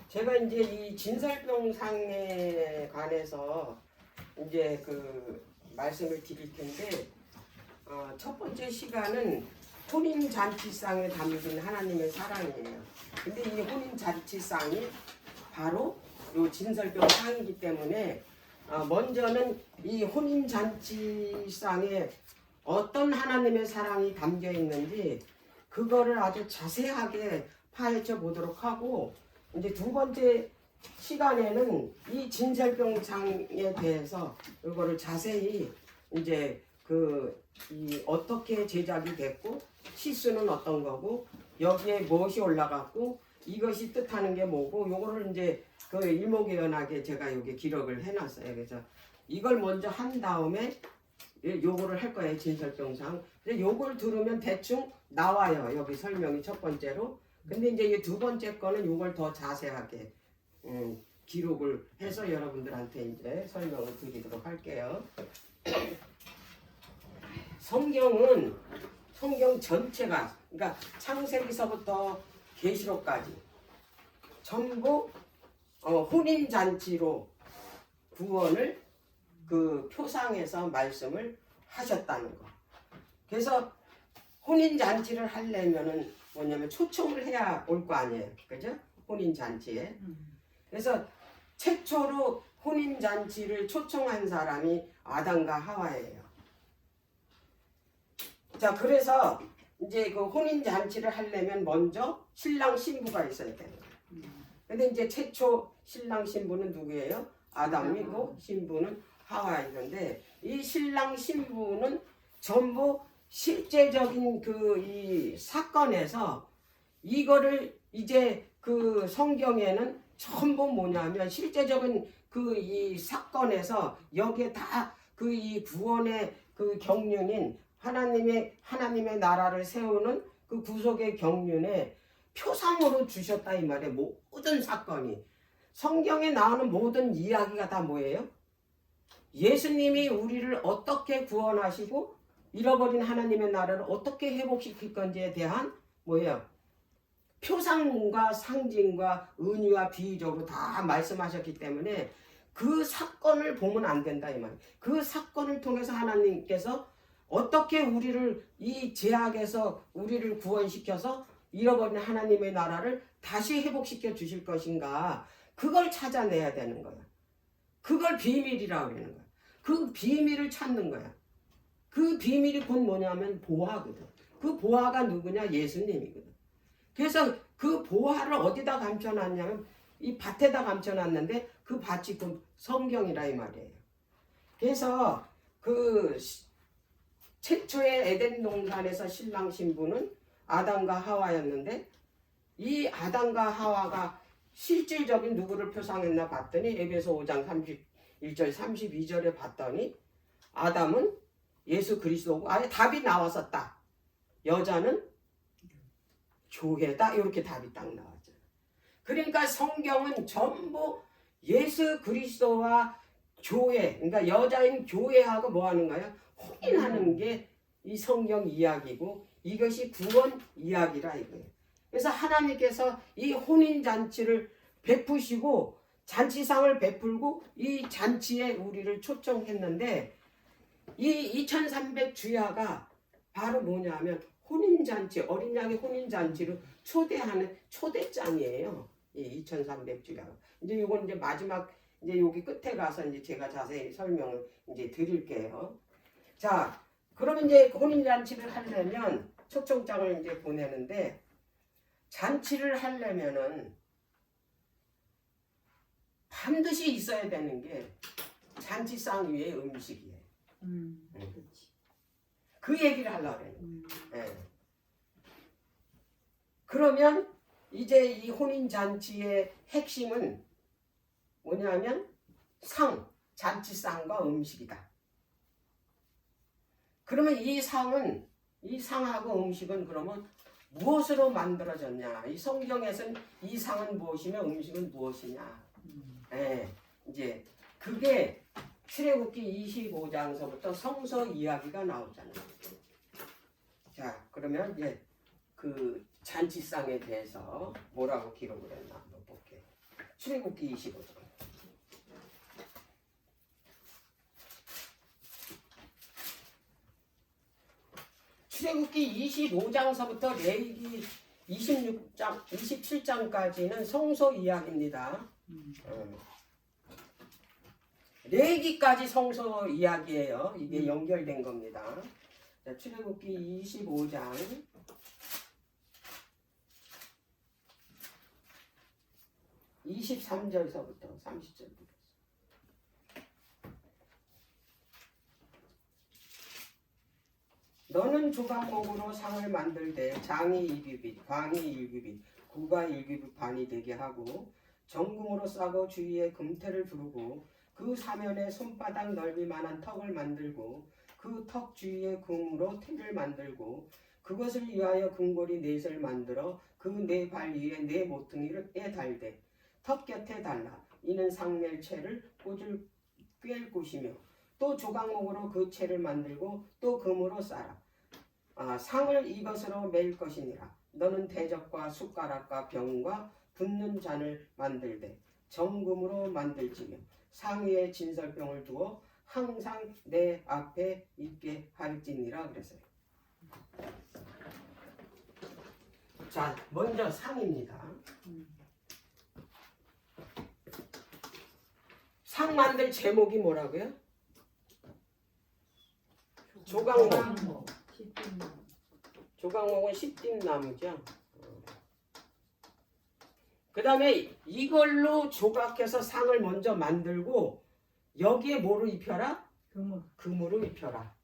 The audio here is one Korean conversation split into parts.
제가 이제 이 진설병상에 관해서 이제 그 말씀을 드릴 텐데, 첫 번째 시간은 혼인잔치상에 담긴 하나님의 사랑이에요. 근데 이 혼인잔치상이 바로 요 진설병상이기 때문에 먼저는 이 혼인잔치상에 어떤 하나님의 사랑이 담겨 있는지 그거를 아주 자세하게 파헤쳐 보도록 하고, 이제 두 번째 시간에는 이 진설병상에 대해서 이거를 자세히 이제 이 어떻게 제작이 됐고 시수는 어떤 거고 여기에 무엇이 올라갔고 이것이 뜻하는 게 뭐고, 요거를 이제 그 일목요연하게 제가 여기 기록을 해놨어요. 그래서 이걸 먼저 한 다음에 요거를 할 거예요. 진설병상. 근데 요걸 들으면 대충 나와요. 여기 설명이 첫 번째로. 근데 이제 이 두 번째 거는 요걸 더 자세하게 기록을 해서 여러분들한테 이제 설명을 드리도록 할게요. 성경 전체가, 그러니까 창세기서부터 계시록까지 전부 혼인잔치로 구원을 그 표상에서 말씀을 하셨다는 거. 그래서 혼인잔치를 하려면은 뭐냐면 초청을 해야 올 거 아니에요. 그죠? 혼인잔치에. 그래서 최초로 혼인잔치를 초청한 사람이 아담과 하와예요. 자, 그래서 이제 그 혼인잔치를 하려면 먼저 신랑 신부가 있어야 되는 거예요. 근데 이제 최초 신랑 신부는 누구예요? 아담이고 신부는 하와이건데, 이 신랑 신부는 전부 실제적인 이 사건에서 이거를 이제 그 성경에는 전부 뭐냐면 실제적인 이 사건에서 여기에 다 이 구원의 그 경륜인 하나님의 나라를 세우는 그 구속의 경륜에 표상으로 주셨다 이 말이에요. 모든 사건이 성경에 나오는 모든 이야기가 다 뭐예요? 예수님이 우리를 어떻게 구원하시고 잃어버린 하나님의 나라를 어떻게 회복시킬 건지에 대한 뭐예요? 표상과 상징과 은유와 비유적으로 다 말씀하셨기 때문에 그 사건을 보면 안 된다 이 말이에요. 그 사건을 통해서 하나님께서 어떻게 우리를 이 죄악에서 우리를 구원시켜서 잃어버린 하나님의 나라를 다시 회복시켜 주실 것인가, 그걸 찾아내야 되는 거야. 그걸 비밀이라고 하는 거야. 그 비밀을 찾는 거야. 그 비밀이 곧 뭐냐면 보화거든. 그 보화가 누구냐? 예수님이거든. 그래서 그 보화를 어디다 감춰놨냐면 이 밭에다 감춰놨는데 그 밭이 그 성경이라 이 말이에요. 그래서 그 최초의 에덴 동산에서 신랑 신부는 아담과 하와였는데, 이 아담과 하와가 실질적인 누구를 표상했나 봤더니 에베소 5장 31절 32절에 봤더니 아담은 예수 그리스도고 아예 답이 나왔었다. 여자는 교회다. 이렇게 답이 딱 나왔죠. 그러니까 성경은 전부 예수 그리스도와 교회, 그러니까 여자인 교회하고 뭐 하는 거예요? 혼인하는 게 이 성경 이야기고 이것이 구원 이야기라 이거예요. 그래서 하나님께서 이 혼인잔치를 베푸시고 잔치상을 베풀고 이 잔치에 우리를 초청했는데, 이 2300 주야가 바로 뭐냐면 혼인잔치, 어린 양의 혼인잔치를 초대하는 초대장이에요. 이 2300 주야가. 이제 이건 이제 마지막 이제 여기 끝에 가서 이제 제가 자세히 설명을 이제 드릴게요. 자, 그러면 이제 혼인잔치를 하려면 초청장을 이제 보내는데, 잔치를 하려면은 반드시 있어야 되는 게 잔치상 위에 음식이에요. 그 얘기를 하려고 해요. 그러면 이제 이 혼인잔치의 핵심은 뭐냐면 잔치상과 음식이다. 그러면 이 상하고 음식은 그러면 무엇으로 만들어졌냐? 이 성경에서는 이 상은 무엇이며 음식은 무엇이냐? 이제 그게 출애굽기 25장서부터 성서 이야기가 나오잖아요. 자, 그러면 이제 그 잔치상에 대해서 뭐라고 기록을 했나 한번 볼게요. 출애굽기 25장. 출애굽기 25장서부터 레위기 26장, 27장까지는 성소 이야기입니다. 레위기까지 성소 이야기예요. 이게 연결된 겁니다. 자, 출애굽기 25장 23절서부터 30절부터. 너는 조각목으로 상을 만들되 장이 1규빗, 광이 1규빗, 구가 1규빗 반이 되게 하고 정금으로 싸고 주위에 금태를 두르고 그 사면에 손바닥 넓이만한 턱을 만들고 그 턱 주위에 금으로 틀을 만들고 그것을 위하여 금고리 넷을 만들어 그 네 발 위에 네 모퉁이를 달되 턱 곁에 달라. 이는 상멜채를 꿰일 곳이며 또 조각목으로 그 채를 만들고 또 금으로 싸라. 상을 이것으로 맬 것이니라. 너는 대접과 숟가락과 병과 붓는 잔을 만들되 정금으로 만들지며 상 위에 진설병을 두어 항상 내 앞에 있게 할지니라 그랬어요. 자, 먼저 상입니다. 상 만들 제목이 뭐라고요? 조각목. 조각목은 십뒷나무죠. 그 다음에 이걸로 조각해서 상을 먼저 만들고 여기에 뭐를 입혀라? 금으로 입혀라.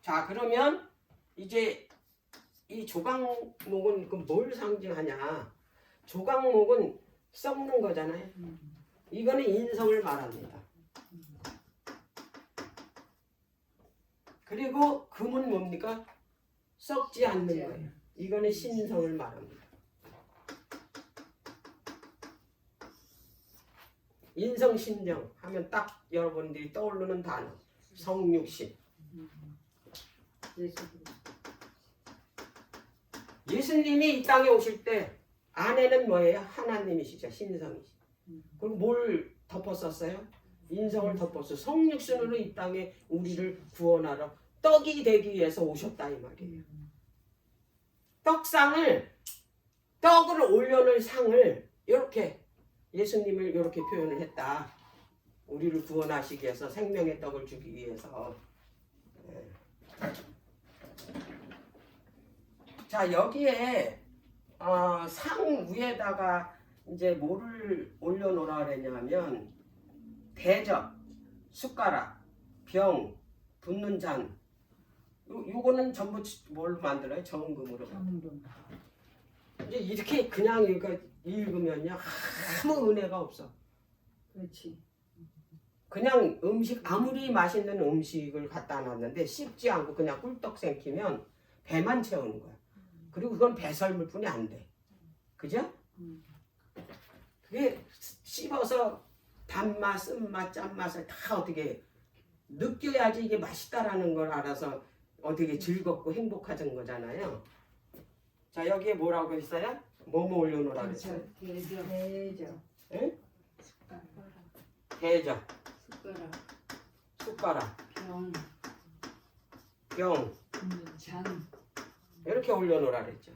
자, 그러면 이제 이 조각목은 뭘 상징하냐? 조각목은 썩는 거잖아요. 이거는 인성을 말합니다. 그리고 금은 뭡니까? 썩지 않는 거예요. 이거는 신성을 말합니다. 인성, 신정 하면 딱 여러분들이 떠오르는 단어. 성육신. 예수님이 이 땅에 오실 때 안에는 뭐예요? 하나님이시죠. 신성이시죠. 그리고 뭘 덮었었어요? 인성을 덮었어요. 성육신으로 이 땅에 우리를 구원하러 떡이 되기 위해서 오셨다 이 말이에요. 떡을 올려놓을 상을 이렇게 예수님을 이렇게 표현을 했다. 우리를 구원하시기 위해서 생명의 떡을 주기 위해서. 자, 여기에 상 위에다가 이제 뭐를 올려놓으라 그랬냐면 대접, 숟가락, 병, 붓는 잔. 요거는 전부 뭘로 만들어요? 정금으로. 이제 이렇게 그냥 이거 읽으면요 아무 은혜가 없어. 그렇지. 그냥 음식 아무리 맛있는 음식을 갖다 놨는데 씹지 않고 그냥 꿀떡 생기면 배만 채우는 거야. 그리고 그건 배설물뿐이 안 돼. 그죠? 그게 씹어서 단맛, 쓴맛, 짠맛을 다 어떻게 느껴야지 이게 맛있다라는 걸 알아서 어떻게 즐겁고 행복하던 거잖아요. 자, 여기에 뭐라고 했어요? 뭐뭐 올려놓으라 그랬어요? 대접. 응? 대접, 숟가락, 병, 잔. 이렇게 올려놓으라 그랬죠.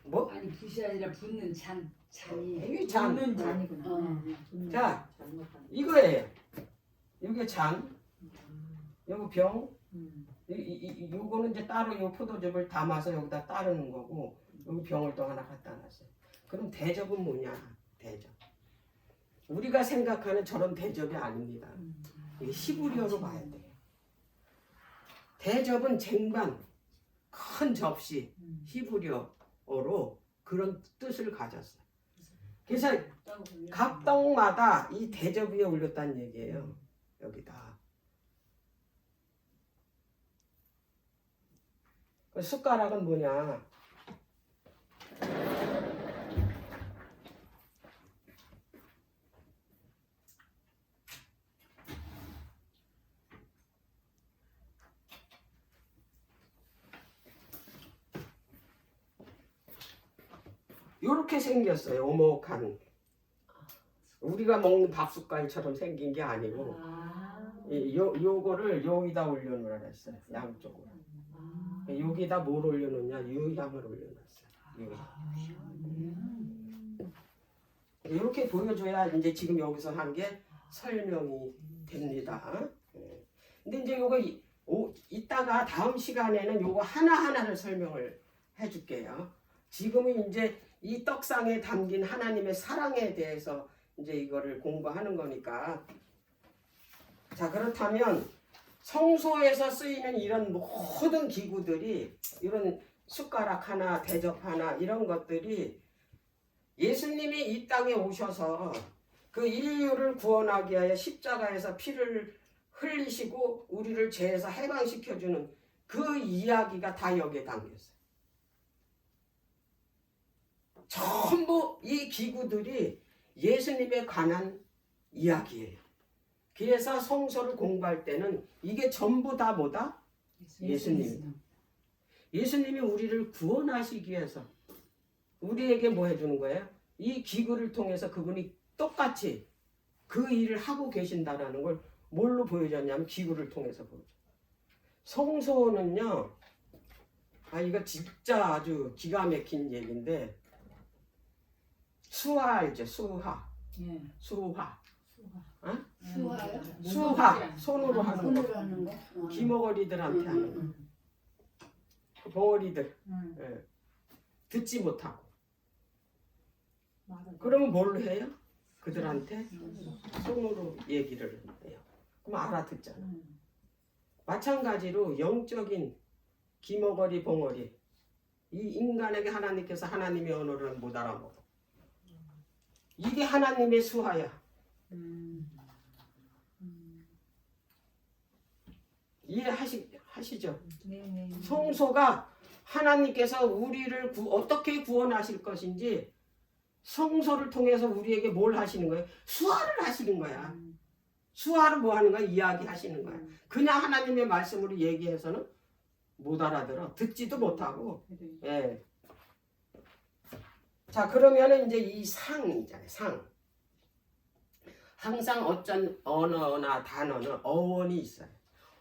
뭐? 아니 붓이 아니라 붓는 잔이. 이게 잔. 붓는 잔이구나. 자, 이거예요. 이게 잔, 요거 병, 요거는 이제 따로 요 포도즙을 담아서 여기다 따르는 거고, 여기 병을 또 하나 갖다 놨어요. 그럼 대접은 뭐냐? 대접. 우리가 생각하는 저런 대접이 아닙니다. 이게 히브리어로 봐야 돼요. 대접은 쟁반, 큰 접시, 히브리어로 그런 뜻을 가졌어요. 그래서 각 떡마다 이 대접 위에 올렸다는 얘기예요. 여기다. 숟가락은 뭐냐? 요렇게 생겼어요. 오목한. 우리가 먹는 밥 숟갈처럼 생긴 게 아니고 요거를 여기다 올려놓으라 그랬어요. 양쪽으로. 여기다 뭘 올려놓냐? 유향을 올려놨어요. 이렇게 보여줘야 이제 지금 여기서 한 게 설명이 됩니다. 근데 이제 요거 이따가 다음 시간에는 요거 하나하나를 설명을 해줄게요. 지금은 이제 이 떡상에 담긴 하나님의 사랑에 대해서 이제 이거를 공부하는 거니까. 자, 그렇다면 성소에서 쓰이는 이런 모든 기구들이, 이런 숟가락 하나, 대접 하나, 이런 것들이 예수님이 이 땅에 오셔서 그 인류를 구원하기 위하여 십자가에서 피를 흘리시고 우리를 죄에서 해방시켜주는 그 이야기가 다 여기에 담겼어요. 전부 이 기구들이 예수님에 관한 이야기예요. 그래서 성서를 공부할 때는 이게 전부 다 뭐다? 예수님. 예수님이 우리를 구원하시기 위해서 우리에게 뭐 해주는 거예요? 이 기구를 통해서 그분이 똑같이 그 일을 하고 계신다라는 걸 뭘로 보여줬냐면 기구를 통해서 보여줘. 성소는요, 이거 진짜 아주 기가 막힌 얘기인데, 수화 알죠? 수화. 예. 수화. 어? 수화요? 수화. 손으로 하는 손으로 거. 하는 거? 기머거리들한테 하는 거. 벙어리들. 응. 예. 듣지 못하고. 맞아. 그러면 뭘 해요? 그들한테 손으로 얘기를 해요. 그럼 알아듣잖아. 마찬가지로 영적인 기머거리 벙어리, 이 인간에게 하나님께서 하나님의 언어를 못 알아먹어. 이게 하나님의 수하야. 이해하시죠? 네네. 성소가 하나님께서 우리를 어떻게 구원하실 것인지 성소를 통해서 우리에게 뭘 하시는 거예요? 수화를 하시는 거야. 수화를 뭐 하는 거야? 이야기하시는 거야. 그냥 하나님의 말씀으로 얘기해서는 못 알아들어. 듣지도 못하고. 예. 자, 그러면은 이제 이 상이잖아요. 상. 항상 어떤 언어나 단어는 어원이 있어요.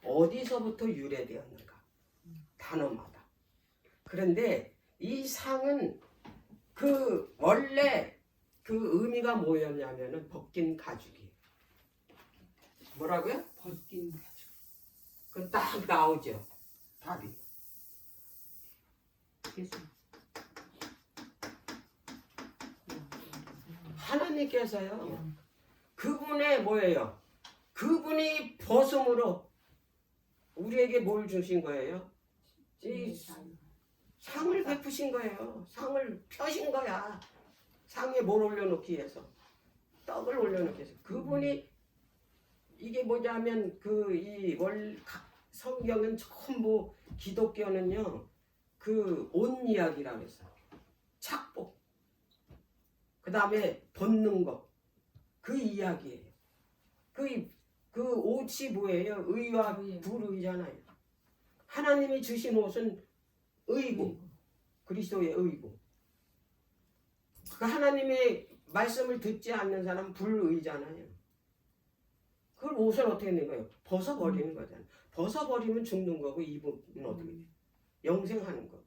어디서부터 유래되었는가? 단어마다. 그런데 이 상은 그 원래 그 의미가 뭐였냐면은 벗긴 가죽이. 뭐라고요? 벗긴 가죽. 그건 딱 나오죠. 답이. 예수. 하나님께서요. 그분의 뭐예요? 그분이 벗음으로 우리에게 뭘 주신 거예요? 이 상을 베푸신 거예요. 상을 펴신 거야. 상에 뭘 올려놓기 위해서. 떡을 올려놓기 위해서. 그분이 이게 뭐냐면 성경은 전부 기독교는요. 그 옷 이야기라고 했어요. 착복. 그 다음에 벗는 것. 그 이야기예요. 그 옷이 뭐예요? 의와 불의잖아요. 하나님이 주신 옷은 의고, 그리스도의 의고. 그 하나님의 말씀을 듣지 않는 사람은 불의잖아요. 그걸 옷을 어떻게 하는 거예요? 벗어버리는 거잖아요. 벗어버리면 죽는 거고 입으면 어떻게 돼요? 영생하는 거고.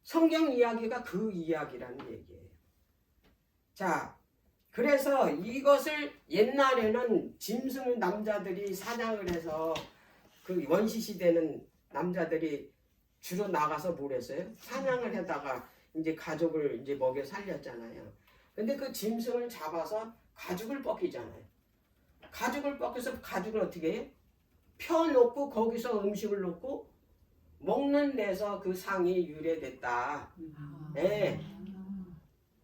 성경 이야기가 그 이야기라는 얘기예요. 자, 그래서 이것을 옛날에는 짐승을 남자들이 사냥을 해서 그 원시시대는 남자들이 주로 나가서 뭘 했어요? 사냥을 하다가 이제 가족을 이제 먹여 살렸잖아요. 근데 그 짐승을 잡아서 가죽을 벗기잖아요. 가죽을 벗겨서 가죽을 어떻게 해요? 펴놓고 거기서 음식을 놓고 먹는 데서 그 상이 유래됐다. 네.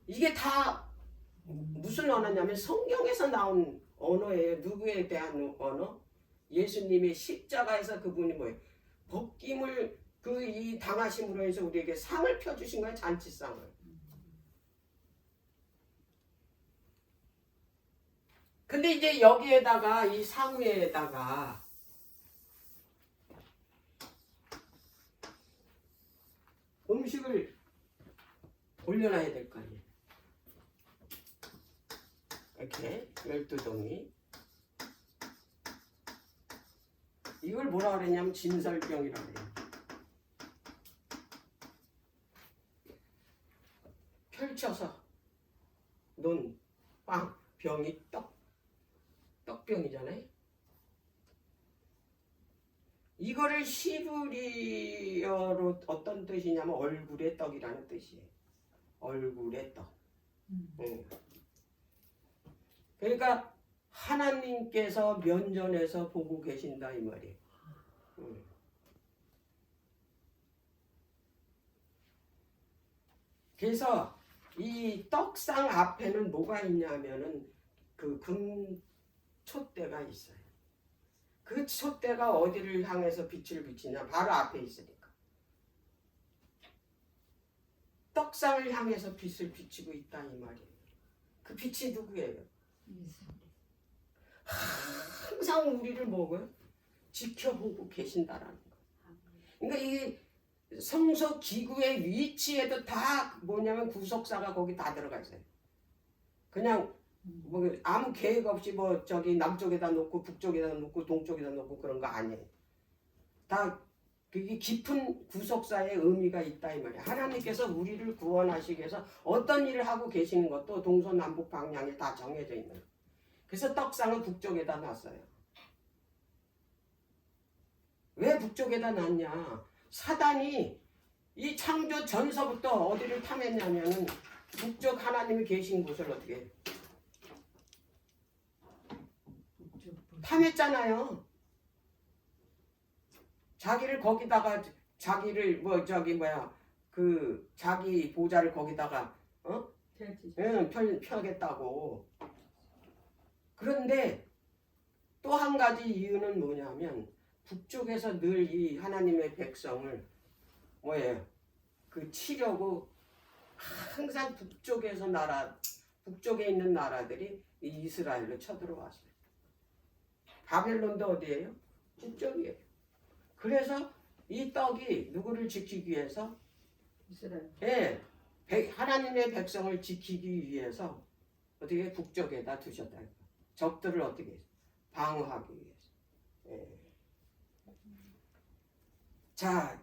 이게 다 무슨 언어냐면 성경에서 나온 언어예요. 누구에 대한 언어? 예수님의 십자가에서 그분이 뭐예요? 벗김을 이 당하심으로 해서 우리에게 상을 펴주신 거예요. 잔치상을. 근데 이제 여기에다가 이 상 위에다가 음식을 올려놔야 될 거 아니에요. 이렇게 12동이. 이걸 뭐라 그러냐면 진설병이라고 그래요. 펼쳐서 논, 빵, 병이 떡병이잖아요. 이거를 히브리어로 어떤 뜻이냐면 얼굴의 떡이라는 뜻이에요. 얼굴의 떡. 그러니까 하나님께서 면전에서 보고 계신다 이 말이에요. 그래서 이 떡상 앞에는 뭐가 있냐면은 그 금촛대가 있어요. 그 촛대가 어디를 향해서 빛을 비치냐? 바로 앞에 있으니까. 떡상을 향해서 빛을 비치고 있다 이 말이에요. 그 빛이 누구예요? 항상 우리를 뭐고요? 지켜보고 계신다라는 거. 그러니까 이게 성소 기구의 위치에도 다 뭐냐면 구속사가 거기 다 들어가 있어요. 그냥 뭐 아무 계획 없이 뭐 저기 남쪽에다 놓고 북쪽에다 놓고 동쪽에다 놓고 그런 거 아니에요. 다 그게 깊은 구속사의 의미가 있다 이 말이야. 하나님께서 우리를 구원하시기 위해서 어떤 일을 하고 계시는 것도 동서남북 방향에 다 정해져 있는 거예요. 그래서 떡상은 북쪽에다 놨어요. 왜 북쪽에다 놨냐? 사단이 이 창조 전서부터 어디를 탐했냐면은 북쪽 하나님이 계신 곳을 어떻게 해요? 탐했잖아요. 자기를 거기다가 자기를 뭐 저기 뭐야 그 자기 보좌를 거기다가 펴겠다고. 그런데 또 한 가지 이유는 뭐냐면 북쪽에서 늘 이 하나님의 백성을 뭐예요? 그 치려고 항상 북쪽에 있는 나라들이 이 이스라엘로 쳐들어왔어요. 바벨론도 어디예요? 북쪽이에요. 그래서 이 떡이 누구를 지키기 위해서? 이스라엘. 예, 하나님의 백성을 지키기 위해서 어떻게 북쪽에다 두셨다. 적들을 어떻게 해서 방어하기 위해서. 예. 자,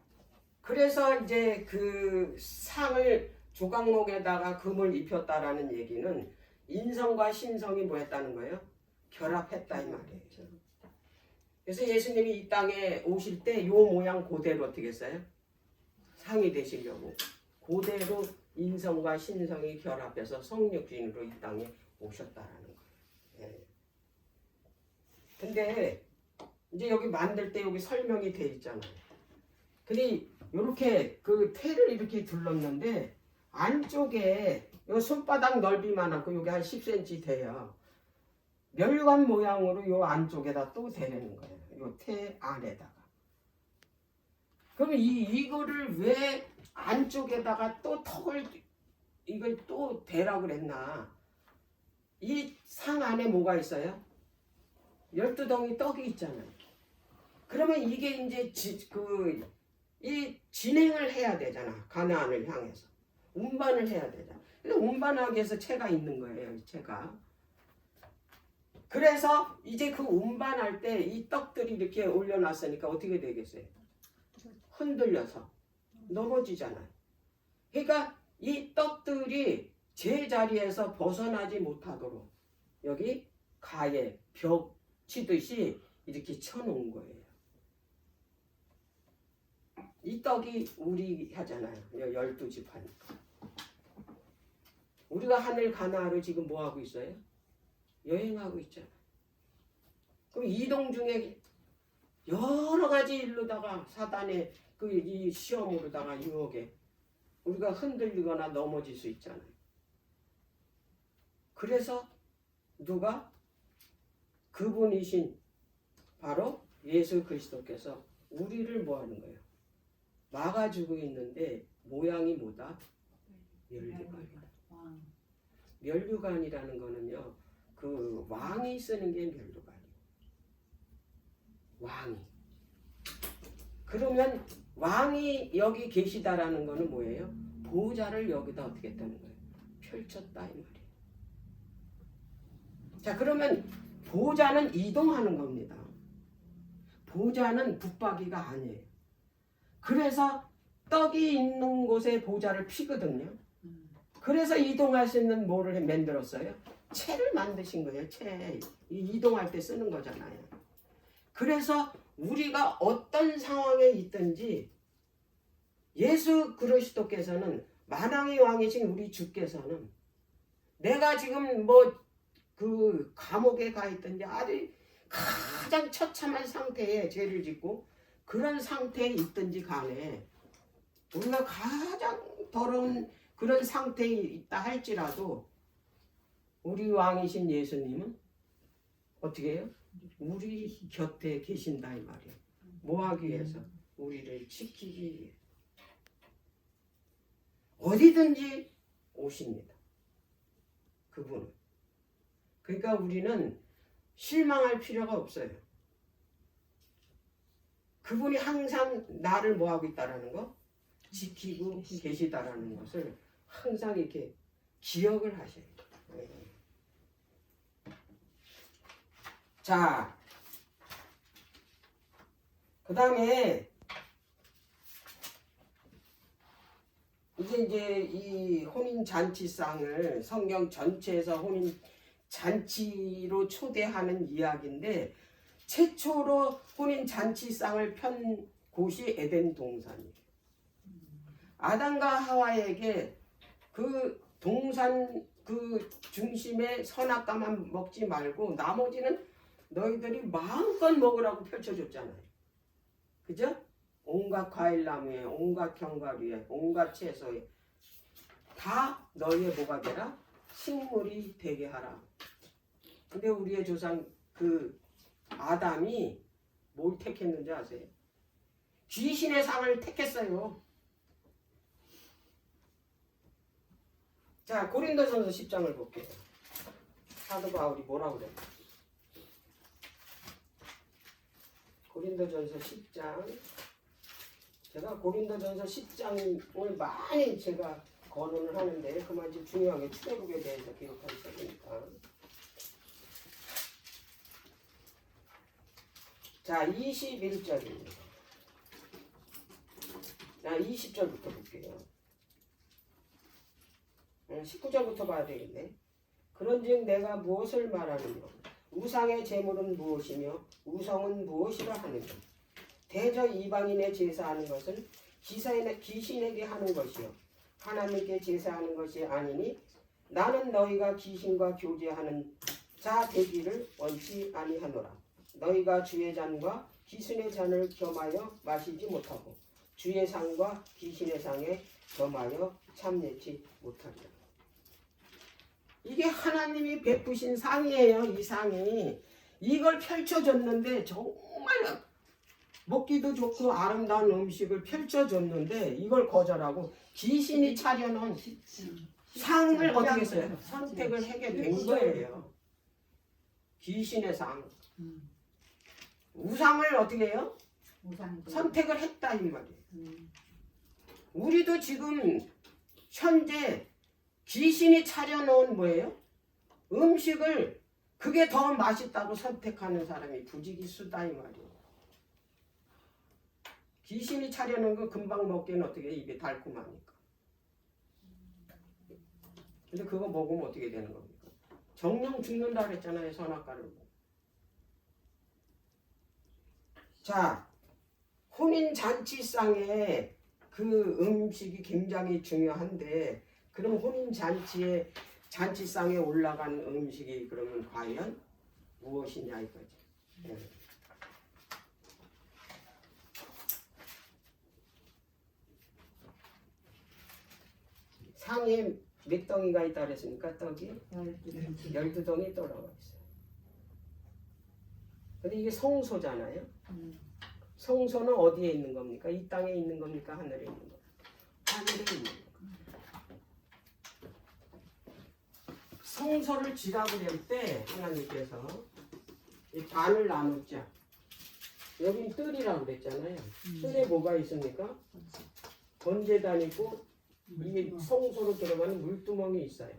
그래서 이제 그 상을 조각목에다가 금을 입혔다라는 얘기는 인성과 신성이 뭐 했다는 거예요? 결합했다 이 말이에요. 그래서 예수님이 이 땅에 오실 때 요 모양 그대로 어떻게 했어요? 상이 되시려고 그대로 인성과 신성이 결합해서 성육신으로 이 땅에 오셨다라는 거예요. 예. 근데 이제 여기 만들 때 여기 설명이 돼 있잖아요. 근데 이렇게 그 태를 이렇게 둘렀는데 안쪽에 요 손바닥 넓이만하고 여기 한 10cm 돼요. 멸관 모양으로 요 안쪽에다 또 대는 거예요. 요 태 안에다가. 그러면 이거를 왜 안쪽에다가 또 턱을 이걸 또 대라고 그랬나? 이 상 안에 뭐가 있어요? 12덩이 떡이 있잖아요. 그러면 이게 이제 이 진행을 해야 되잖아. 가나안을 향해서. 운반을 해야 되잖아. 근데 운반하기 위해서 채가 있는 거예요. 이 채가. 그래서 이제 그 운반할 때 이 떡들이 이렇게 올려놨으니까 어떻게 되겠어요? 흔들려서 넘어지잖아요. 그러니까 이 떡들이 제자리에서 벗어나지 못하도록 여기 가에 벽 치듯이 이렇게 쳐놓은 거예요. 이 떡이 우리 하잖아요. 12집 하니까. 우리가 하늘 가나안을 지금 뭐 하고 있어요? 여행하고 있잖아. 그럼 이동 중에 여러 가지 일로다가 사단의 이 시험으로다가 유혹에 우리가 흔들리거나 넘어질 수 있잖아요. 그래서 누가 그분이신 바로 예수 그리스도께서 우리를 뭐 하는 거예요? 막아주고 있는데 모양이 뭐다? 면류관이다. 면류관이라는 거는요. 그 왕이 쓰는 게 면류관이에요. 왕이. 그러면 왕이 여기 계시다라는 거는 뭐예요? 보좌를 여기다 어떻게 했다는 거예요? 펼쳤다 이 말이에요. 자, 그러면 보좌는 이동하는 겁니다. 보좌는 붙박이가 아니에요. 그래서 떡이 있는 곳에 보좌를 피거든요. 그래서 이동할 수 있는 뭐를 만들었어요? 채를 만드신 거예요. 채. 이동할 때 쓰는 거잖아요. 그래서 우리가 어떤 상황에 있든지 예수 그리스도께서는 만왕의 왕이신 우리 주께서는 내가 지금 뭐 그 감옥에 가 있든지 아주 가장 처참한 상태에 죄를 짓고 그런 상태에 있든지 간에 우리가 가장 더러운 그런 상태에 있다 할지라도 우리 왕이신 예수님은 어떻게 해요? 우리 곁에 계신다 이 말이에요. 뭐 하기 위해서? 우리를 지키기 위해. 어디든지 오십니다. 그분은. 그러니까 우리는 실망할 필요가 없어요. 그분이 항상 나를 뭐 하고 있다라는 거? 지키고 계시다라는 것을 항상 이렇게 기억을 하셔야 돼요. 자, 그 다음에 이제 이 혼인 잔치상을 성경 전체에서 혼인 잔치로 초대하는 이야기인데 최초로 혼인 잔치상을 편 곳이 에덴 동산이에요. 아담과 하와에게 그 동산 그 중심에 선악과만 먹지 말고 나머지는 너희들이 마음껏 먹으라고 펼쳐줬잖아요. 그죠? 온갖 과일나무에, 온갖 견과류에, 온갖 채소에 다 너희의 뭐가 되라? 식물이 되게 하라. 근데 우리의 조상 그 아담이 뭘 택했는지 아세요? 귀신의 상을 택했어요. 자, 고린도전서 10장을 볼게요. 사도 바울이 뭐라고 그래요? 고린도전서 10장. 제가 고린도전서 10장을 많이 제가 거론을 하는데 그만 좀 중요하게 출애굽에 대해서 기록하고 있으니까. 자, 21절입니다. 자, 20절부터 볼게요. 19절부터 봐야 되겠네. 그런즉 내가 무엇을 말하느냐? 우상의 제물은 무엇이며 우성은 무엇이라 하느냐? 대저 이방인의 제사하는 것은 귀신에게 하는 것이요 하나님께 제사하는 것이 아니니 나는 너희가 귀신과 교제하는 자 되기를 원치 아니하노라. 너희가 주의 잔과 귀신의 잔을 겸하여 마시지 못하고 주의 상과 귀신의 상에 겸하여 참내지 못하리라. 이게 하나님이 베푸신 상이에요. 이 상이. 이걸 펼쳐줬는데 정말 먹기도 좋고 아름다운 음식을 펼쳐줬는데 이걸 거절하고 귀신이 차려놓은 상을 어떻게 했어요? 선택을 하게 된 거예요. 귀신의 상. 우상을 어떻게 해요? 선택을 했다 이 말이에요. 우리도 지금 현재 귀신이 차려놓은 뭐예요? 음식을 그게 더 맛있다고 선택하는 사람이 부지기수다 이 말이에요. 귀신이 차려놓은 거 금방 먹기는 어떻게 해? 입에 달콤하니까. 근데 그거 먹으면 어떻게 되는 겁니까? 정령 죽는다 그랬잖아요. 선악과를 보고. 자, 혼인잔치상에 그 음식이 굉장히 중요한데 그럼 혼인잔치에 잔치상에 올라간 음식이 그러면 과연 무엇이냐 이거지. 네. 상에 몇 덩이가 있다 그랬습니까? 떡이? 12덩이 떨어가 있어요. 근데 이게 성소잖아요. 성소는 어디에 있는 겁니까? 이 땅에 있는 겁니까? 하늘에 있는 겁니까? 하늘에 있는 겁니다. 성소를 지라고 할 때 하나님께서 이 반을 나누자. 여긴 뜰이라고 그랬잖아요. 뜰에 뭐가 있습니까? 번제단 있고 이 성소로 들어가는 물두멍이 있어요.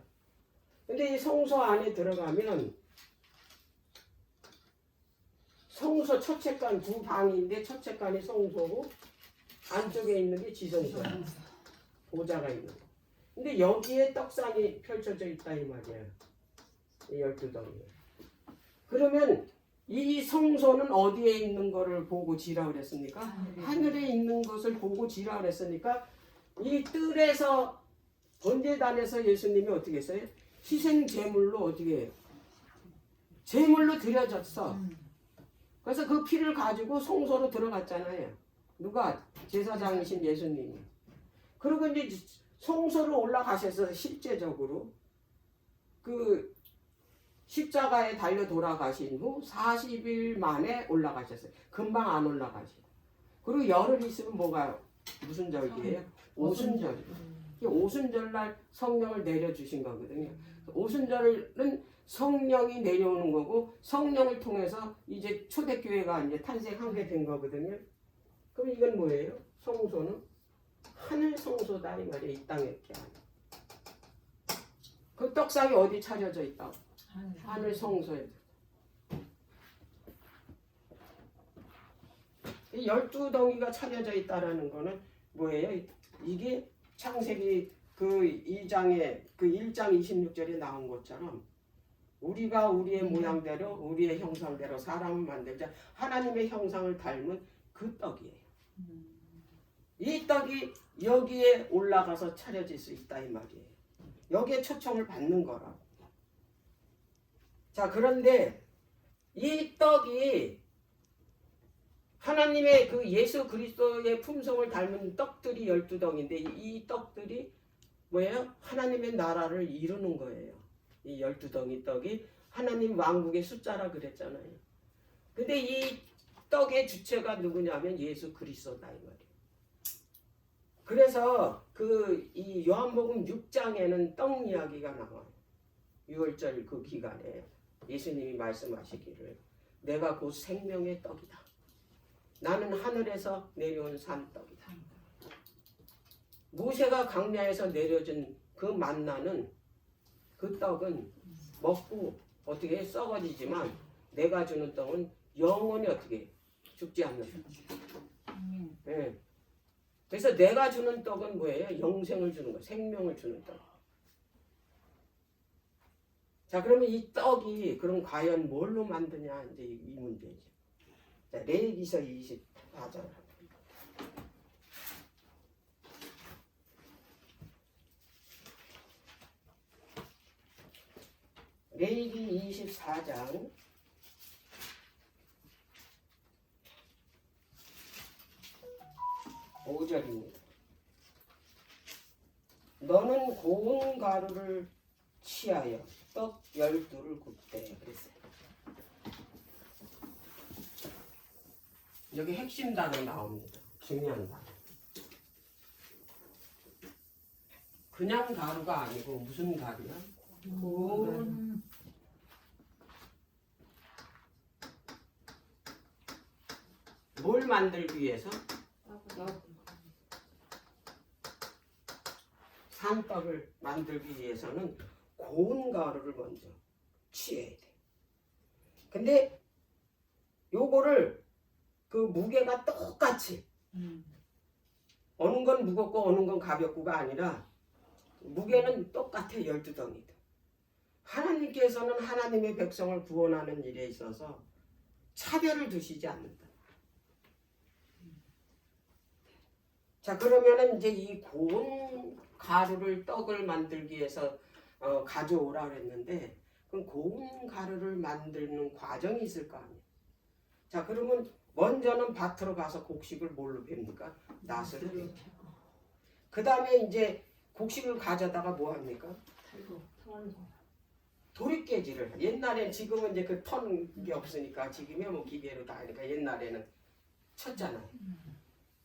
근데 이 성소 안에 들어가면 성소 첫째 간 두 방인데 첫째 간이 성소고 안쪽에 있는 게 지성소예요. 보좌가 있는 거. 근데 여기에 떡상이 펼쳐져 있다 이 말이에요. 이 12덩이. 그러면 이 성소는 어디에 있는 거를 보고 지라 그랬습니까? 하늘에 있는 것을 보고 지라 그랬으니까 이 뜰에서 번제단에서 예수님이 어떻게 했어요? 희생 제물로 어떻게 해요? 제물로 드려졌어. 그래서 그 피를 가지고 성소로 들어갔잖아요. 누가? 제사장이신 예수님이. 그리고 이제 성소로 올라가셔서 실제적으로 그 십자가에 달려 돌아가신 후 40일 만에 올라가셨어요. 금방 안 올라가시고. 그리고 열흘 있으면 뭐가 무슨 절기예요? 오순절. 오순절날 성령을 내려주신 거거든요. 오순절은 성령이 내려오는 거고 성령을 통해서 이제 초대교회가 이제 탄생하게 된 거거든요. 그럼 이건 뭐예요? 성소는 하늘 성소다 이 말이에요. 이 땅에 게 아니에요. 그 떡상이 어디 차려져 있다고? 하늘 성소에. 이 12덩이가 차려져 있다라는 거는 뭐예요? 이게 창세기 그 2장에 그 1장 26절에 나온 것처럼 우리가 우리의 모양대로 우리의 형상대로 사람을 만들자 하나님의 형상을 닮은 그 떡이에요. 이 떡이 여기에 올라가서 차려질 수 있다 이 말이에요. 여기에 초청을 받는 거라고. 자, 그런데 이 떡이 하나님의 그 예수 그리스도의 품성을 닮은 떡들이 12덩인데 이 떡들이 뭐예요? 하나님의 나라를 이루는 거예요. 이 12덩이 떡이 하나님 왕국의 숫자라 그랬잖아요. 근데 이 떡의 주체가 누구냐면 예수 그리스도다 이 말이에요. 그래서 그 이 요한복음 6장에는 떡 이야기가 나와요. 6월절 그 기간에 예수님이 말씀하시기를 내가 곧 생명의 떡이다. 나는 하늘에서 내려온 산떡이다. 모세가 광야에서 내려준 그 만나는 그 떡은 먹고 어떻게 썩어지지만 내가 주는 떡은 영원히 어떻게 죽지 않는다. 네. 그래서 내가 주는 떡은 뭐예요? 영생을 주는 거, 생명을 주는 떡. 자, 그러면 이 떡이 그럼 과연 뭘로 만드냐 이제 이 문제죠. 자, 레위기서 24장. 레위기 24장 5절입니다. 너는 고운 가루를 취하여 떡 12를 굽되 그랬어요. 여기 핵심 단어 나옵니다. 중요한 단어. 그냥 가루가 아니고 무슨 가루야? 고운. 뭘 만들기 위해서? 산떡을 만들기 위해서는 고운 가루를 먼저 취해야 돼. 근데 요거를 그 무게가 똑같이 어느 건 무겁고 어느 건 가볍고가 아니라 무게는 똑같아 12덩이다. 하나님께서는 하나님의 백성을 구원하는 일에 있어서 차별을 두시지 않는다. 자, 그러면은 이제 이 고운 가루를 떡을 만들기 위해서 가져오라 그랬는데 그럼 고운 가루를 만드는 과정이 있을 거 아니에요. 자, 그러면 먼저는 밭으로 가서 곡식을 뭘로 팹니까? 낫으로 팹니다. 그 다음에 이제 곡식을 가져다가 뭐 합니까? 도리깨질을. 옛날엔 지금은 이제 그 턴 게 없으니까 지금이야 뭐 기계로 다 하니까 옛날에는 쳤잖아요.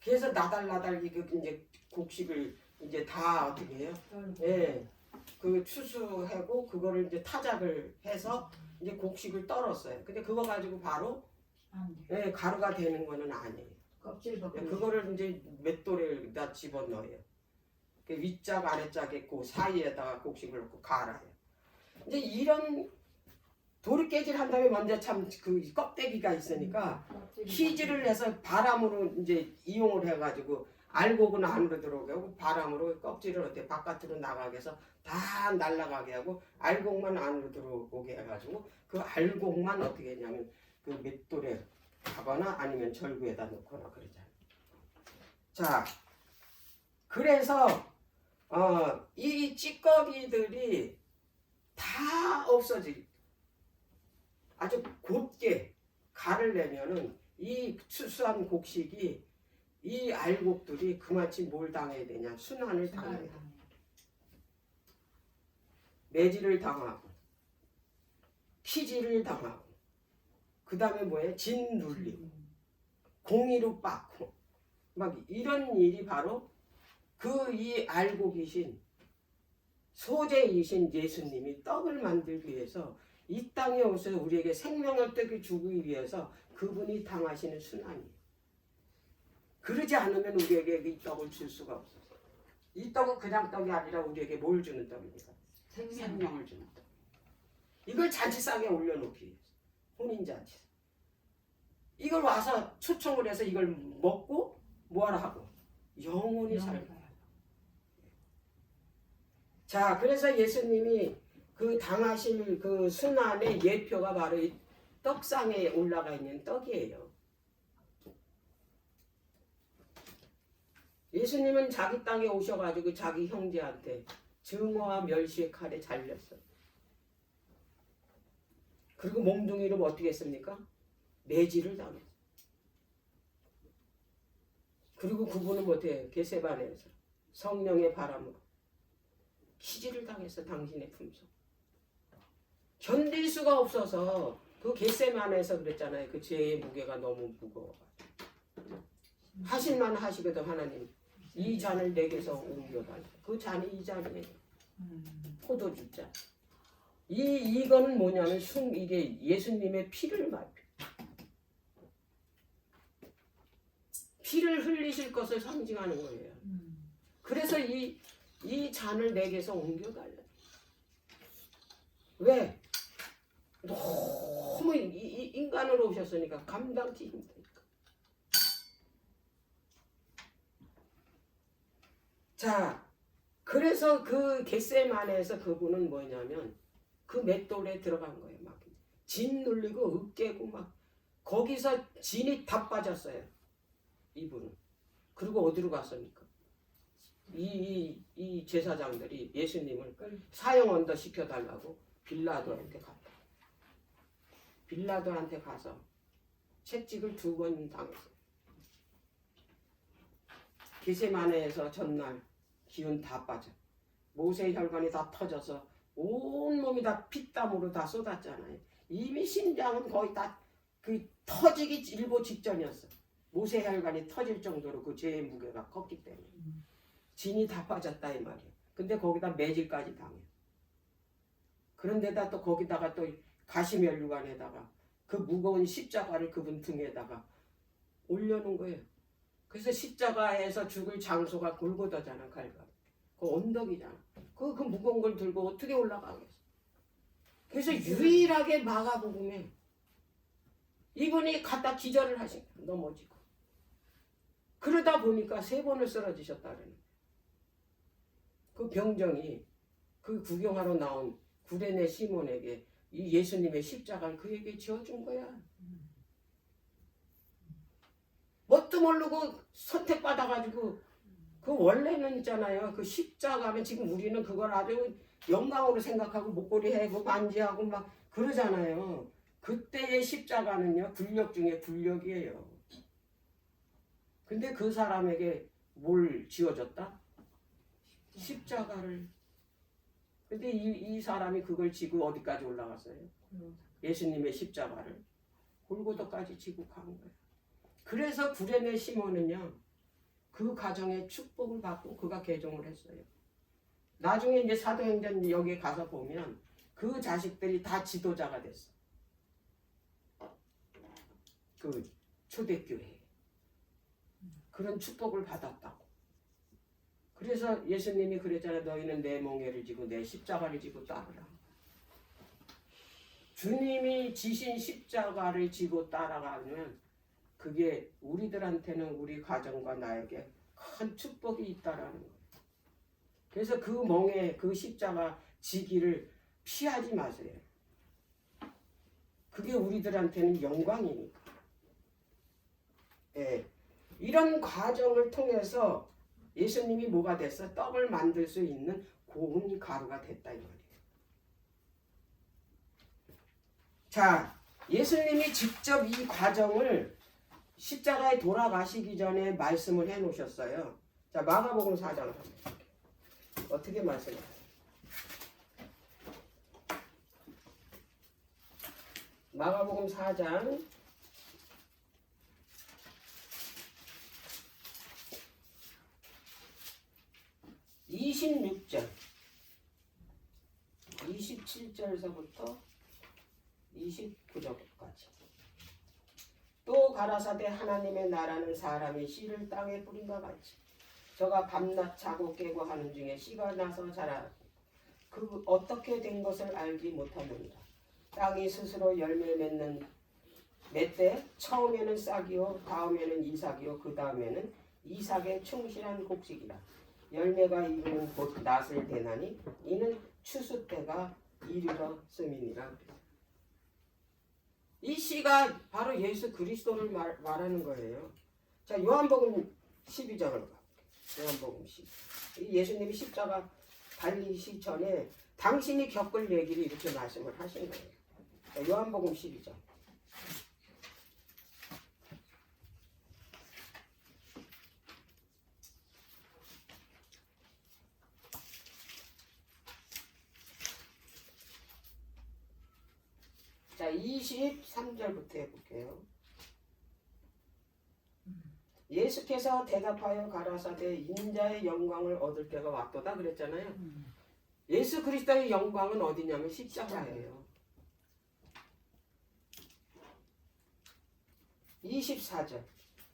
그래서 나달나달 이제 곡식을 이제 다 어떻게 해요? 예, 그 추수하고 그거를 이제 타작을 해서 이제 곡식을 떨었어요. 근데 그거 가지고 바로 예, 가루가 되는 거는 아니에요. 껍질 벗고 그거를 이제 맷돌에다 집어넣어요. 그 윗짝 아래짝 있고 사이에다가 곡식을 넣고 갈아요. 이제 이런 도리깨질 한 다음에 먼저 참 그 껍데기가 있으니까 희지를 해서 바람으로 이제 이용을 해가지고 알곡은 안으로 들어오게 하고 바람으로 껍질을 어떻게 바깥으로 나가게 해서 다 날아가게 하고 알곡만 안으로 들어오게 해가지고 그 알곡만 어떻게 했냐면 그 맷돌에 하거나 아니면 절구에다 넣거나 그러잖아요. 자, 그래서 이 찌꺼기들이 다 없어질 아주 곧게 갈을 내면은 이 수수한 곡식이 이 알곡들이 그만치 뭘 당해야 되냐 순환을 당해야 돼. 매질을 당하고 키질을 당하고 그 다음에 뭐예요? 짓눌리고 공이로 빻고 막 이런 일이 바로 그 이 알곡이신 소재이신 예수님이 떡을 만들기 위해서 이 땅에 오셔서 우리에게 생명을 떡을 주기 위해서 그분이 당하시는 순환이에요. 그러지 않으면 우리에게 이 떡을 줄 수가 없어요. 이 떡은 그냥 떡이 아니라 우리에게 뭘 주는 떡입니까? 생명을 주는 떡. 이걸 잔치상에 올려놓기 위해서 혼인잔치. 이걸 와서 초청을 해서 이걸 먹고 뭐하라 하고 영원히 살고. 자, 그래서 예수님이 그 당하실 그 순환의 예표가 바로 이 떡상에 올라가 있는 떡이에요. 예수님은 자기 땅에 오셔가지고 자기 형제한테 증오와 멸시의 칼에 잘렸어요. 그리고 몽둥이로 어떻게 했습니까? 매질을 당했어요. 그리고 그분은 어떻게 겟세마네에서 성령의 바람으로 키질을 당했어. 당신의 품속. 견딜 수가 없어서 그 겟세마네에서 그랬잖아요. 그 죄의 무게가 너무 무거워가지고 하실만 하시거든. 하나님 이 잔을 내게서 옮겨달라. 그 잔이 이 잔이에요. 포도주 잔. 이거는 뭐냐면 이게 예수님의 피를 말해. 피를 흘리실 것을 상징하는 거예요. 그래서 이 잔을 내게서 옮겨달라. 왜? 너무 인간으로 오셨으니까 감당치 힘드니까. 자, 그래서 그 겟세마네에서 그분은 뭐냐면 그 맷돌에 들어간 거예요. 막 진 눌리고 으깨고 막 거기서 진이 다 빠졌어요. 이분은. 그리고 어디로 갔습니까? 이 제사장들이 예수님을 사형 언도 시켜달라고 빌라도한테 갔다. 빌라도한테 가서 채찍을 2번 당했어요. 겟세마네에서 전날 기운 다 빠져. 모세 혈관이 다 터져서 온몸이 다 피땀으로 다 쏟았잖아요. 이미 심장은 거의 다 그 터지기 일보 직전이었어. 모세 혈관이 터질 정도로 그 죄의 무게가 컸기 때문에 진이 다 빠졌다 이 말이에요. 근데 거기다 매질까지 당해. 그런데다 또 거기다가 또 가시면류관에다가 그 무거운 십자가를 그분 등에다가 올려놓은 거예요. 그래서 십자가에서 죽을 장소가 골고다잖아. 갈가. 그 언덕이잖아. 그 무거운 걸 들고 어떻게 올라가겠어. 그래서 유일하게 마가복음에 이분이 갖다 기절을 하신 거야. 넘어지고. 그러다 보니까 3번을 쓰러지셨다 그러는 거야. 그 병정이 그 구경하러 나온 구레네 시몬에게 이 예수님의 십자가를 그에게 지어준 거야. 뭣도 모르고 선택받아가지고 그 원래는 있잖아요. 그 십자가는 지금 우리는 그걸 아주 영광으로 생각하고 목걸이 해고 반지하고 막 그러잖아요. 그때의 십자가는요. 굴력 중에 굴력이에요. 근데 그 사람에게 뭘 지어줬다? 십자가를. 근데 이 사람이 그걸 지고 어디까지 올라갔어요? 예수님의 십자가를 골고다까지 지고 간 거예요. 그래서 구레네 시몬은요. 그 가정의 축복을 받고 그가 개종을 했어요. 나중에 이제 사도행전 여기에 가서 보면 그 자식들이 다 지도자가 됐어. 그 초대교회 그런 축복을 받았다고. 그래서 예수님이 그랬잖아. 너희는 내 멍에를 지고 내 십자가를 지고 따르라. 주님이 지신 십자가를 지고 따라가면 그게 우리들한테는 우리 가정과 나에게 큰 축복이 있다라는 거예요. 그래서 그 멍에 그 십자가 지기를 피하지 마세요. 그게 우리들한테는 영광이니까. 예. 이런 과정을 통해서 예수님이 뭐가 됐어? 떡을 만들 수 있는 고운 가루가 됐다 이 말이에요. 자, 예수님이 직접 이 과정을 십자가에 돌아가시기 전에 말씀을 해 놓으셨어요. 자, 마가복음 4장을 한번 볼게요. 어떻게 말씀해요? 마가복음 4장 26절 27절서부터 29절까지. 또 가라사대 하나님의 나라는 사람이 씨를 땅에 뿌린과 같이 저가 밤낮 자고 깨고 하는 중에 씨가 나서 자라 그 어떻게 된 것을 알지 못하느니라. 땅이 스스로 열매 맺는 맺되 처음에는 싹이요 다음에는 이삭이요 그 다음에는 이삭의 충실한 곡식이라. 열매가 이르는 곧 낫을 대나니 이는 추수 때가 이르렀음이니라. 이 씨가 바로 예수 그리스도를 말하는 거예요. 자, 요한복음 12장을 볼게요. 요한복음 12. 예수님이 십자가 달리시 전에 당신이 겪을 얘기를 이렇게 말씀을 하신 거예요. 자, 요한복음 12장. 자, 23절부터 해볼게요. 예수께서 대답하여 가라사대 인자의 영광을 얻을 때가 왔도다 그랬잖아요. 예수 그리스도의 영광은 어디냐면 십자가예요. 24절.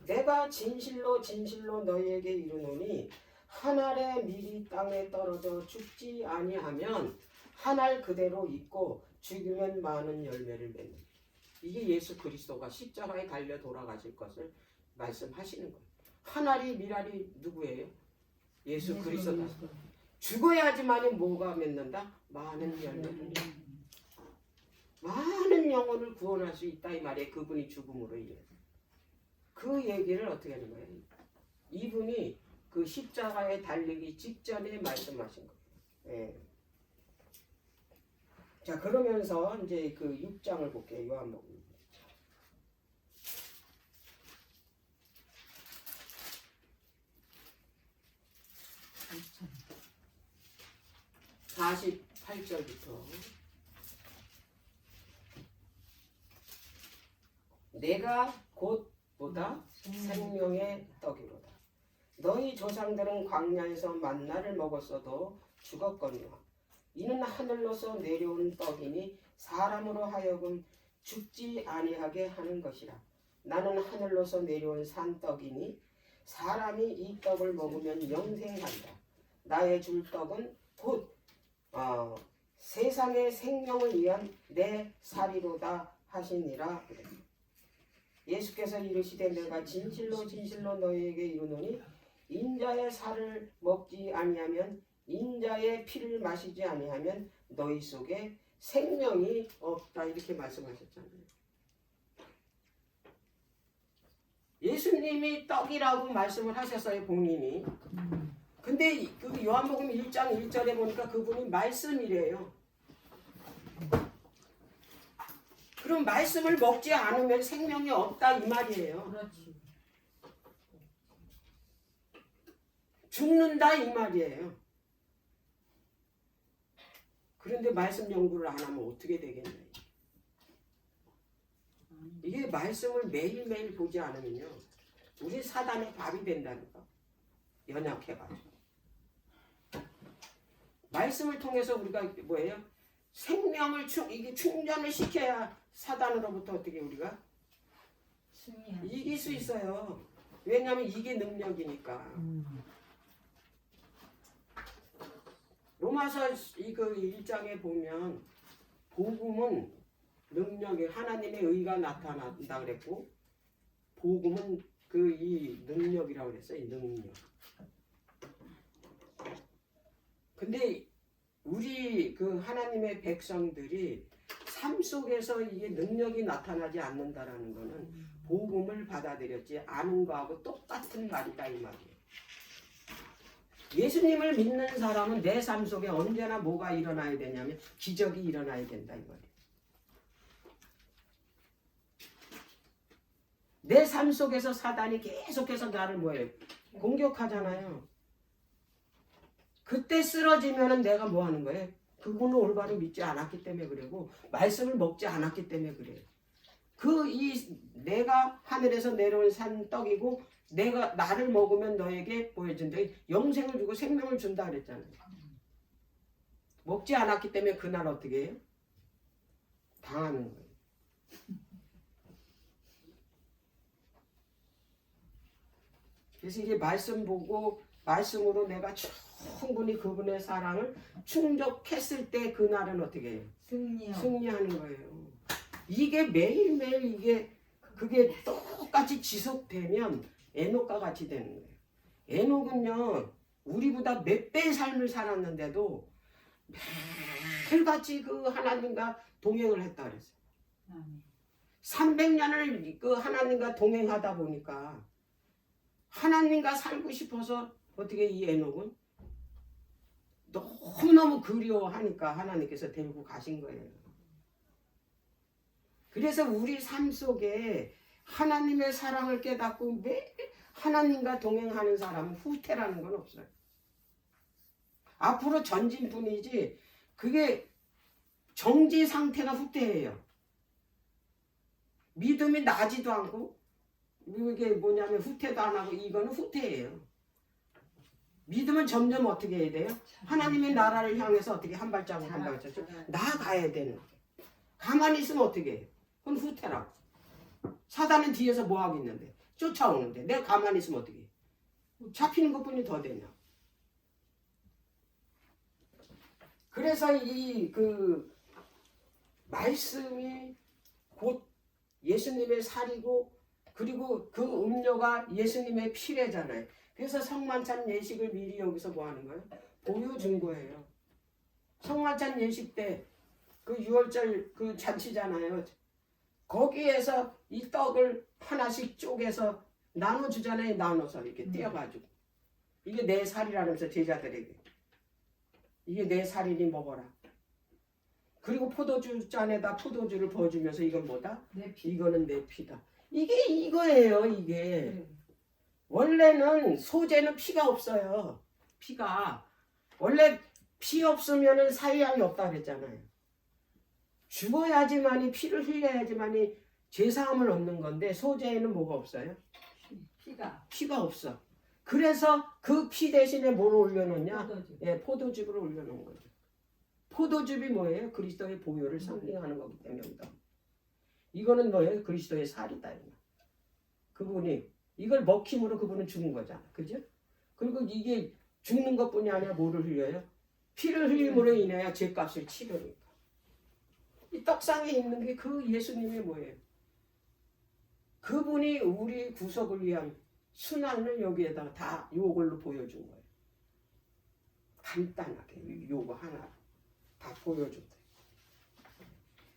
내가 진실로 진실로 너희에게 이르노니 한 알의 밀이 땅에 떨어져 죽지 아니하면 한 알 그대로 있고 죽으면 많은 열매를 맺는. 이게 예수 그리스도가 십자가에 달려 돌아가실 것을 말씀하시는 거예요. 한 알이 밀알이 누구예요? 예수 그리스도다. 죽어야지만이 뭐가 맺는다? 많은 열매를. 많은 영혼을 구원할 수 있다 이 말이에요. 그분이 죽음으로 인해서. 그 얘기를 어떻게 하는 거예요? 이분이 그 십자가에 달리기 직전에 말씀하신 거예요. 예. 자, 그러면서 이제 그 6장을 볼게요. 요한복음. 48절부터 내가 곧 보다 생명의 떡이로다. 너희 조상들은 광야에서 만나를 먹었어도 죽었거니와 이는 하늘로서 내려온 떡이니 사람으로 하여금 죽지 아니하게 하는 것이라. 나는 하늘로서 내려온 산떡이니 사람이 이 떡을 먹으면 영생한다. 나의 줄 떡은 곧 세상의 생명을 위한 내 살이로다 하시니라. 예수께서 이르시되 내가 진실로 진실로 너희에게 이르노니 인자의 살을 먹지 아니하면 인자의 피를 마시지 아니하면 너희 속에 생명이 없다 이렇게 말씀하셨잖아요. 예수님이 떡이라고 말씀을 하셨어요 본인이. 근데 그 요한복음 1장 1절에 보니까 그분이 말씀이래요. 그럼 말씀을 먹지 않으면 생명이 없다 이 말이에요. 그렇지. 죽는다 이 말이에요. 그런데 말씀 연구를 안 하면 어떻게 되겠나요? 이게 말씀을 매일매일 보지 않으면요 우리 사단의 밥이 된다니까. 연약해가지고 말씀을 통해서 우리가 뭐예요? 생명을 이게 충전을 시켜야 사단으로부터 어떻게 우리가 이길 수 있어요. 왜냐하면 이게 능력이니까. 로마서 이그 1장에 보면 복음은 능력이 하나님의 의가 나타난다 그랬고 복음은 그 이 능력이라고 그랬어요. 이 능력. 근데 우리 그 하나님의 백성들이 삶 속에서 이게 능력이 나타나지 않는다라는 거는 복음을 받아들였지 아는 거하고 똑같은 말이다 이 말이에요. 예수님을 믿는 사람은 내 삶 속에 언제나 뭐가 일어나야 되냐면 기적이 일어나야 된다 이 말이에요. 내 삶 속에서 사단이 계속해서 나를 뭐예요? 공격하잖아요. 그때 쓰러지면은 내가 뭐 하는 거예요? 그분을 올바로 믿지 않았기 때문에 그래고 말씀을 먹지 않았기 때문에 그래요. 내가 하늘에서 내려온 산 떡이고 내가 나를 먹으면 너에게 보여준다. 영생을 주고 생명을 준다 그랬잖아요. 먹지 않았기 때문에 그날 어떻게 해요? 당하는 거예요. 그래서 이게 말씀 보고 말씀으로 내가 충분히 그분의 사랑을 충족했을 때 그날은 어떻게 해요? 승리하는 거예요. 이게 매일매일 이게 그게 똑같이 지속되면 에녹과 같이 되는 거예요. 에녹은요 우리보다 몇 배의 삶을 살았는데도 매일같이 그 하나님과 동행을 했다 그랬어요. 300년을 그 하나님과 동행하다 보니까 하나님과 살고 싶어서 어떻게 이 에녹은 너무너무 그리워하니까 하나님께서 데리고 가신 거예요. 그래서 우리 삶 속에 하나님의 사랑을 깨닫고 매일 하나님과 동행하는 사람은 후퇴라는 건 없어요. 앞으로 전진뿐이지 그게 정지 상태가 후퇴예요. 믿음이 나지도 않고 이게 뭐냐면 후퇴도 안 하고 이거는 후퇴예요. 믿음은 점점 어떻게 해야 돼요? 하나님의 나라를 향해서 어떻게 한 발자국 한 발자국 나아가야 되는 거예요. 가만히 있으면 어떻게 해요? 그건 후퇴라고. 사단은 뒤에서 뭐 하고 있는데 쫓아오는데 내가 가만히 있으면 어떻게 해요? 잡히는 것뿐이 더 되냐. 그래서 이 그 말씀이 곧 예수님의 살이고 그리고 그 음료가 예수님의 피래잖아요. 그래서 성만찬 예식을 미리 여기서 뭐 하는 거예요? 보여준 거예요. 성만찬 예식 때 그 6월절 그 잔치잖아요. 거기에서 이 떡을 하나씩 쪼개서 나눠주잖아요. 나눠서 이렇게 떼어가지고 이게 내 살이라면서 제자들에게 이게 내 살이니 먹어라. 그리고 포도주 잔에다 포도주를 부어주면서 이건 뭐다? 내 피. 이거는 내 피다. 이게 이거예요. 이게 원래는 소재는 피가 없어요. 피가 원래 피 없으면은 사유함이 없다 그랬잖아요. 죽어야지만이 피를 흘려야지만이 제사함을 얻는 건데 소재에는 뭐가 없어요? 피가 없어. 그래서 그 피 대신에 뭘 올려놓냐? 포도주. 예, 포도즙을 올려놓은 거죠. 포도즙이 뭐예요? 그리스도의 보혈을 상징하는 거기 때문에 이거는 뭐예요? 그리스도의 살이다. 그분이 이걸 먹힘으로 그분은 죽은 거잖아. 그죠? 그리고 이게 죽는 것뿐이 아니라 뭐를 흘려요? 피를 흘림으로 인하여 죄값을 치르니까. 이 떡상에 있는 게 그 예수님의 뭐예요? 그분이 우리 구속을 위한 순환을 여기에다가 다 요걸로 보여준 거예요. 간단하게 요거 하나 다 보여준다.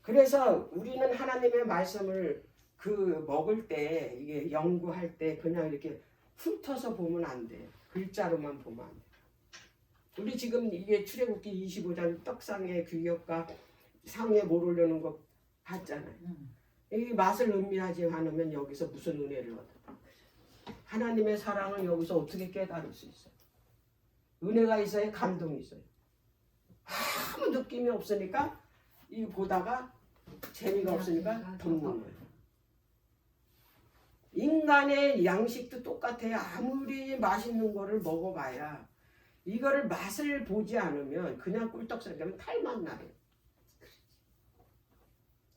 그래서 우리는 하나님의 말씀을 그 먹을 때 이게 연구할 때 그냥 이렇게 훑어서 보면 안 돼요. 글자로만 보면 안 돼요. 우리 지금 이게 출애굽기 25장 떡상의 규격과 상에 뭘 올려놓은 거 봤잖아요. 이 맛을 음미하지 않으면 여기서 무슨 은혜를 얻어? 하나님의 사랑을 여기서 어떻게 깨달을 수 있어요? 은혜가 있어야 감동이 있어요. 아무 느낌이 없으니까 이 보다가 재미가 없으니까 덮는 거예요. 인간의 양식도 똑같아요. 아무리 맛있는 거를 먹어봐야 이거를 맛을 보지 않으면 그냥 꿀떡새기면 탈맛 나요.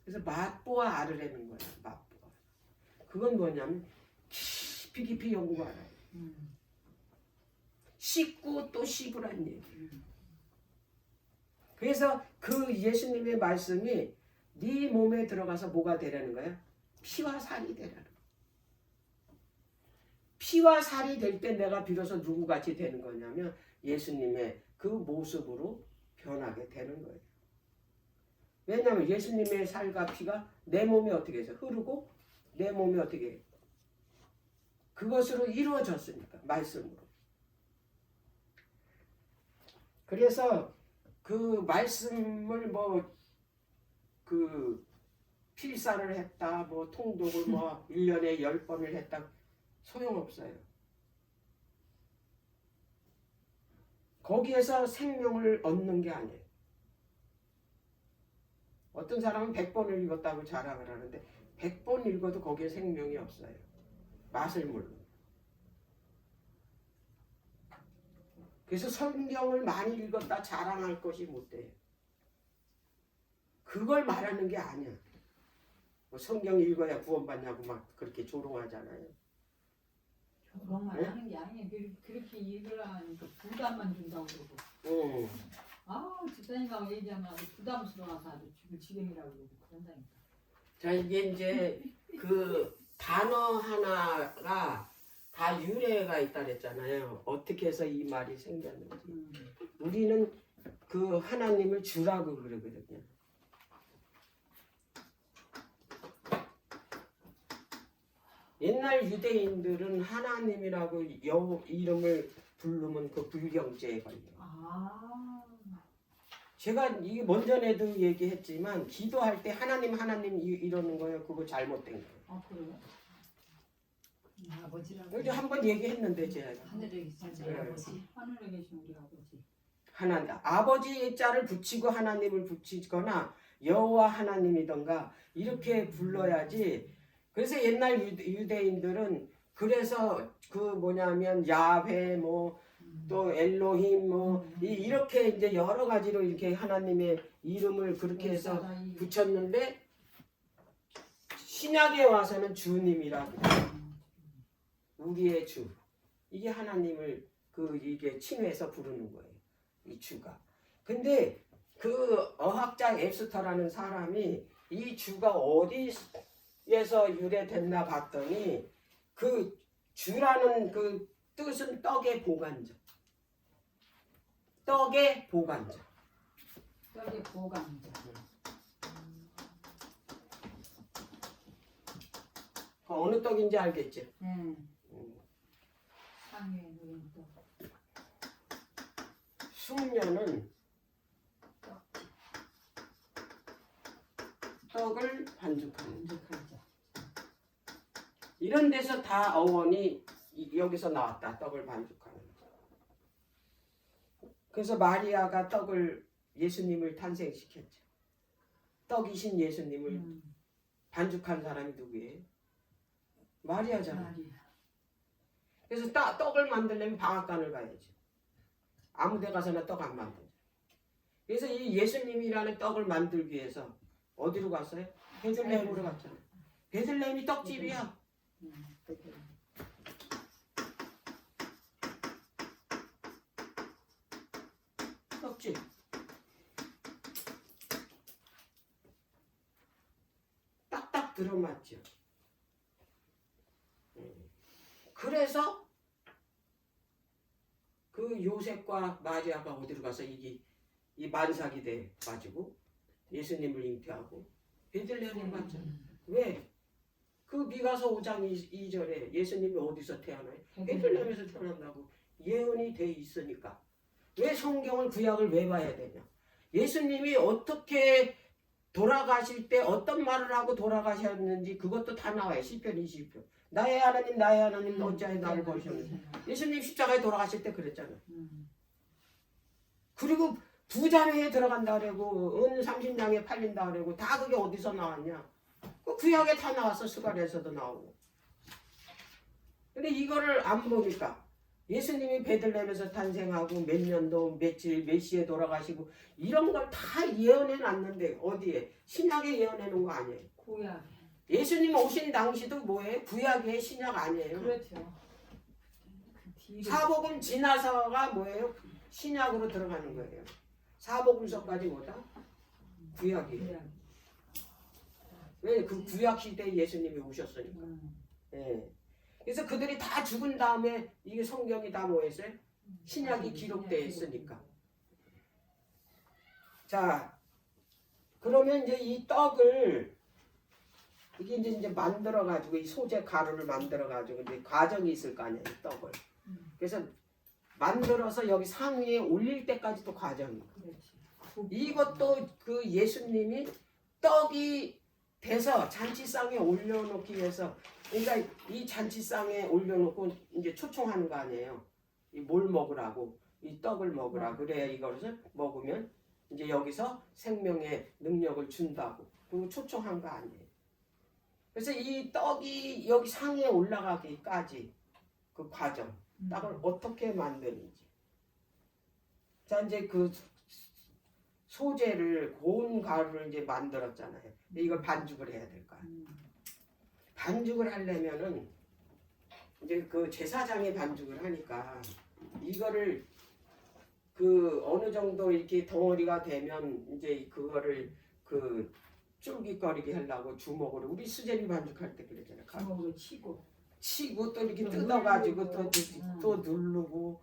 그래서 맛보아 알으라는 거예요. 맛보아. 그건 뭐냐면 깊이 연구가 알아요. 씻고 또 씹으란 얘기예요. 그래서 그 예수님의 말씀이 네 몸에 들어가서 뭐가 되라는 거야? 피와 살이 되라는 거야. 피와 살이 될 때 내가 비로소 누구같이 되는 거냐면 예수님의 그 모습으로 변하게 되는 거예요. 왜냐하면 예수님의 살과 피가 내 몸에 어떻게 해서 흐르고 내 몸이 어떻게 해요? 그것으로 이루어졌으니까 말씀으로. 그래서 그 말씀을 그 필사를 했다, 통독을 1년에 10번을 했다, 소용없어요. 거기에서 생명을 얻는 게 아니에요. 어떤 사람은 100번을 읽었다고 자랑을 하는데 100번 읽어도 거기에 생명이 없어요. 맛을 모르는. 그래서 성경을 많이 읽었다 자랑할 것이 못 돼요. 그걸 말하는 게 아니야. 성경 읽어야 구원받냐고 막 그렇게 조롱하잖아요. 조롱만 네? 하는 게 아니에요. 그렇게 읽으려니까 부담만 준다고 그러고. 집사님하고 얘기하면 아주 부담스러워서 아주 죽을 지경이라고 그런다니까. 자, 이게 이제 그 단어 하나가 다 유래가 있다 그랬잖아요. 어떻게 해서 이 말이 생겼는지. 우리는 그 하나님을 주라고 그러거든요. 옛날 유대인들은 하나님이라고 이름을 부르면 그 불경죄에 걸려요. 제가 이게 먼전에도 얘기했지만 기도할 때 하나님 이러는 거예요. 그거 잘못된 거예요. 그래요? 아버지라고. 여기 한번 얘기했는데 제가 하늘에 계신 우리 네. 아버지. 하늘에 계신 우리 아버지. 하나님 아버지의 자를 붙이고 하나님을 붙이거나 여호와 하나님이던가 이렇게 불러야지. 그래서 옛날 유대인들은 그래서 그 뭐냐면 야훼 또 엘로힘 이렇게 이제 여러 가지로 이렇게 하나님의 이름을 그렇게 해서 붙였는데 신약에 와서는 주님이라고 우리의 주 이게 하나님을 이게 칭해서 부르는 거예요. 이 주가. 근데 그 어학자 앱스터라는 사람이 이 주가 어디에서 유래됐나 봤더니 그 주라는 그 뜻은 떡의 보관자. 떡의 보관자. 떡의 보관자. 어느 떡인지 알겠지? 상위에 놓인 떡. 숙녀는 떡을 반죽하는 자. 이런 데서 다 어원이 여기서 나왔다. 떡을 반죽하는 자. 그래서 마리아가 예수님을 탄생시켰죠. 떡이신 예수님을 반죽한 사람이 누구예요? 마리아잖아. 그래서 떡을 만들려면 방앗간을 가야지. 아무 데 가서나 떡 안 만들죠. 그래서 이 예수님이라는 떡을 만들기 위해서 어디로 갔어요? 베들레헴으로 갔잖아요. 베들레헴이 떡집이야. 떡집. 딱딱 들어맞죠. 그래서 그 요셉과 마리아가 어디로 가서 이 만삭이 돼 가지고 예수님을 잉태하고 베들레헴으로 갔잖아요. 왜? 그 미가서 5장 2절에 예수님이 어디서 태어나요? 베들레헴에서 태어난다고 예언이 돼 있으니까. 왜 성경을 구약을 왜 봐야 되냐? 예수님이 어떻게 돌아가실 때 어떤 말을 하고 돌아가셨는지 그것도 다 나와요. 시편 20편. 나의 하나님 어찌하여 나를 버리셨는지. 예수님 십자가에 돌아가실 때 그랬잖아요. 그리고 부자회에 들어간다 그러고 은 30냥에 팔린다 그러고 다 그게 어디서 나왔냐? 그 구약에 다 나왔어. 스가랴에서도 나오고. 근데 이거를 안 보니까 예수님이 베들레헴에서 탄생하고 몇 년도 며칠 몇 시에 돌아가시고 이런 걸 다 예언해 놨는데 어디에? 신약에 예언해 놓은 거 아니에요. 구약. 예수님 오신 당시도 뭐예요? 구약의 신약 아니에요. 그렇죠. 사복음 지나서가 뭐예요? 신약으로 들어가는 거예요. 사복음서까지 뭐다? 구약이에요. 그냥, 왜? 그 구약 시대에 예수님이 오셨으니까. 예. 그래서 그들이 다 죽은 다음에 이게 성경이 다 뭐였어요? 신약이 기록되어 있으니까. 자, 그러면 이제 이 떡을 이게 이제 만들어 가지고 이 소재 가루를 만들어 가지고 이제 과정이 있을 거 아니에요, 이 떡을. 그래서 만들어서 여기 상위에 올릴 때까지 또 과정이. 그렇지. 이것도 그 예수님이 떡이 돼서 잔치상에 올려놓기 위해서, 그러니까 이 잔치상에 올려놓고 이제 초청하는 거 아니에요. 이 뭘 먹으라고, 이 떡을 먹으라. 그래야 이것을 먹으면 이제 여기서 생명의 능력을 준다고. 그리고 초청한 거 아니에요. 그래서 이 떡이 여기 상에 올라가기까지 그 과정, 떡을 어떻게 만드는지. 자, 이제 그 소재를 고운 가루를 이제 만들었잖아요. 근데 이걸 반죽을 해야 될 거 아니에요. 반죽을 하려면은 이제 그 제사장이 반죽을 하니까 이거를 그 어느 정도 이렇게 덩어리가 되면 이제 그거를 그 쫄깃거리게 하려고 주먹으로, 우리 수제비 반죽할 때 그러잖아요. 주먹으로 치고 또 이렇게 또 뜯어가지고 누르고. 또 누르고,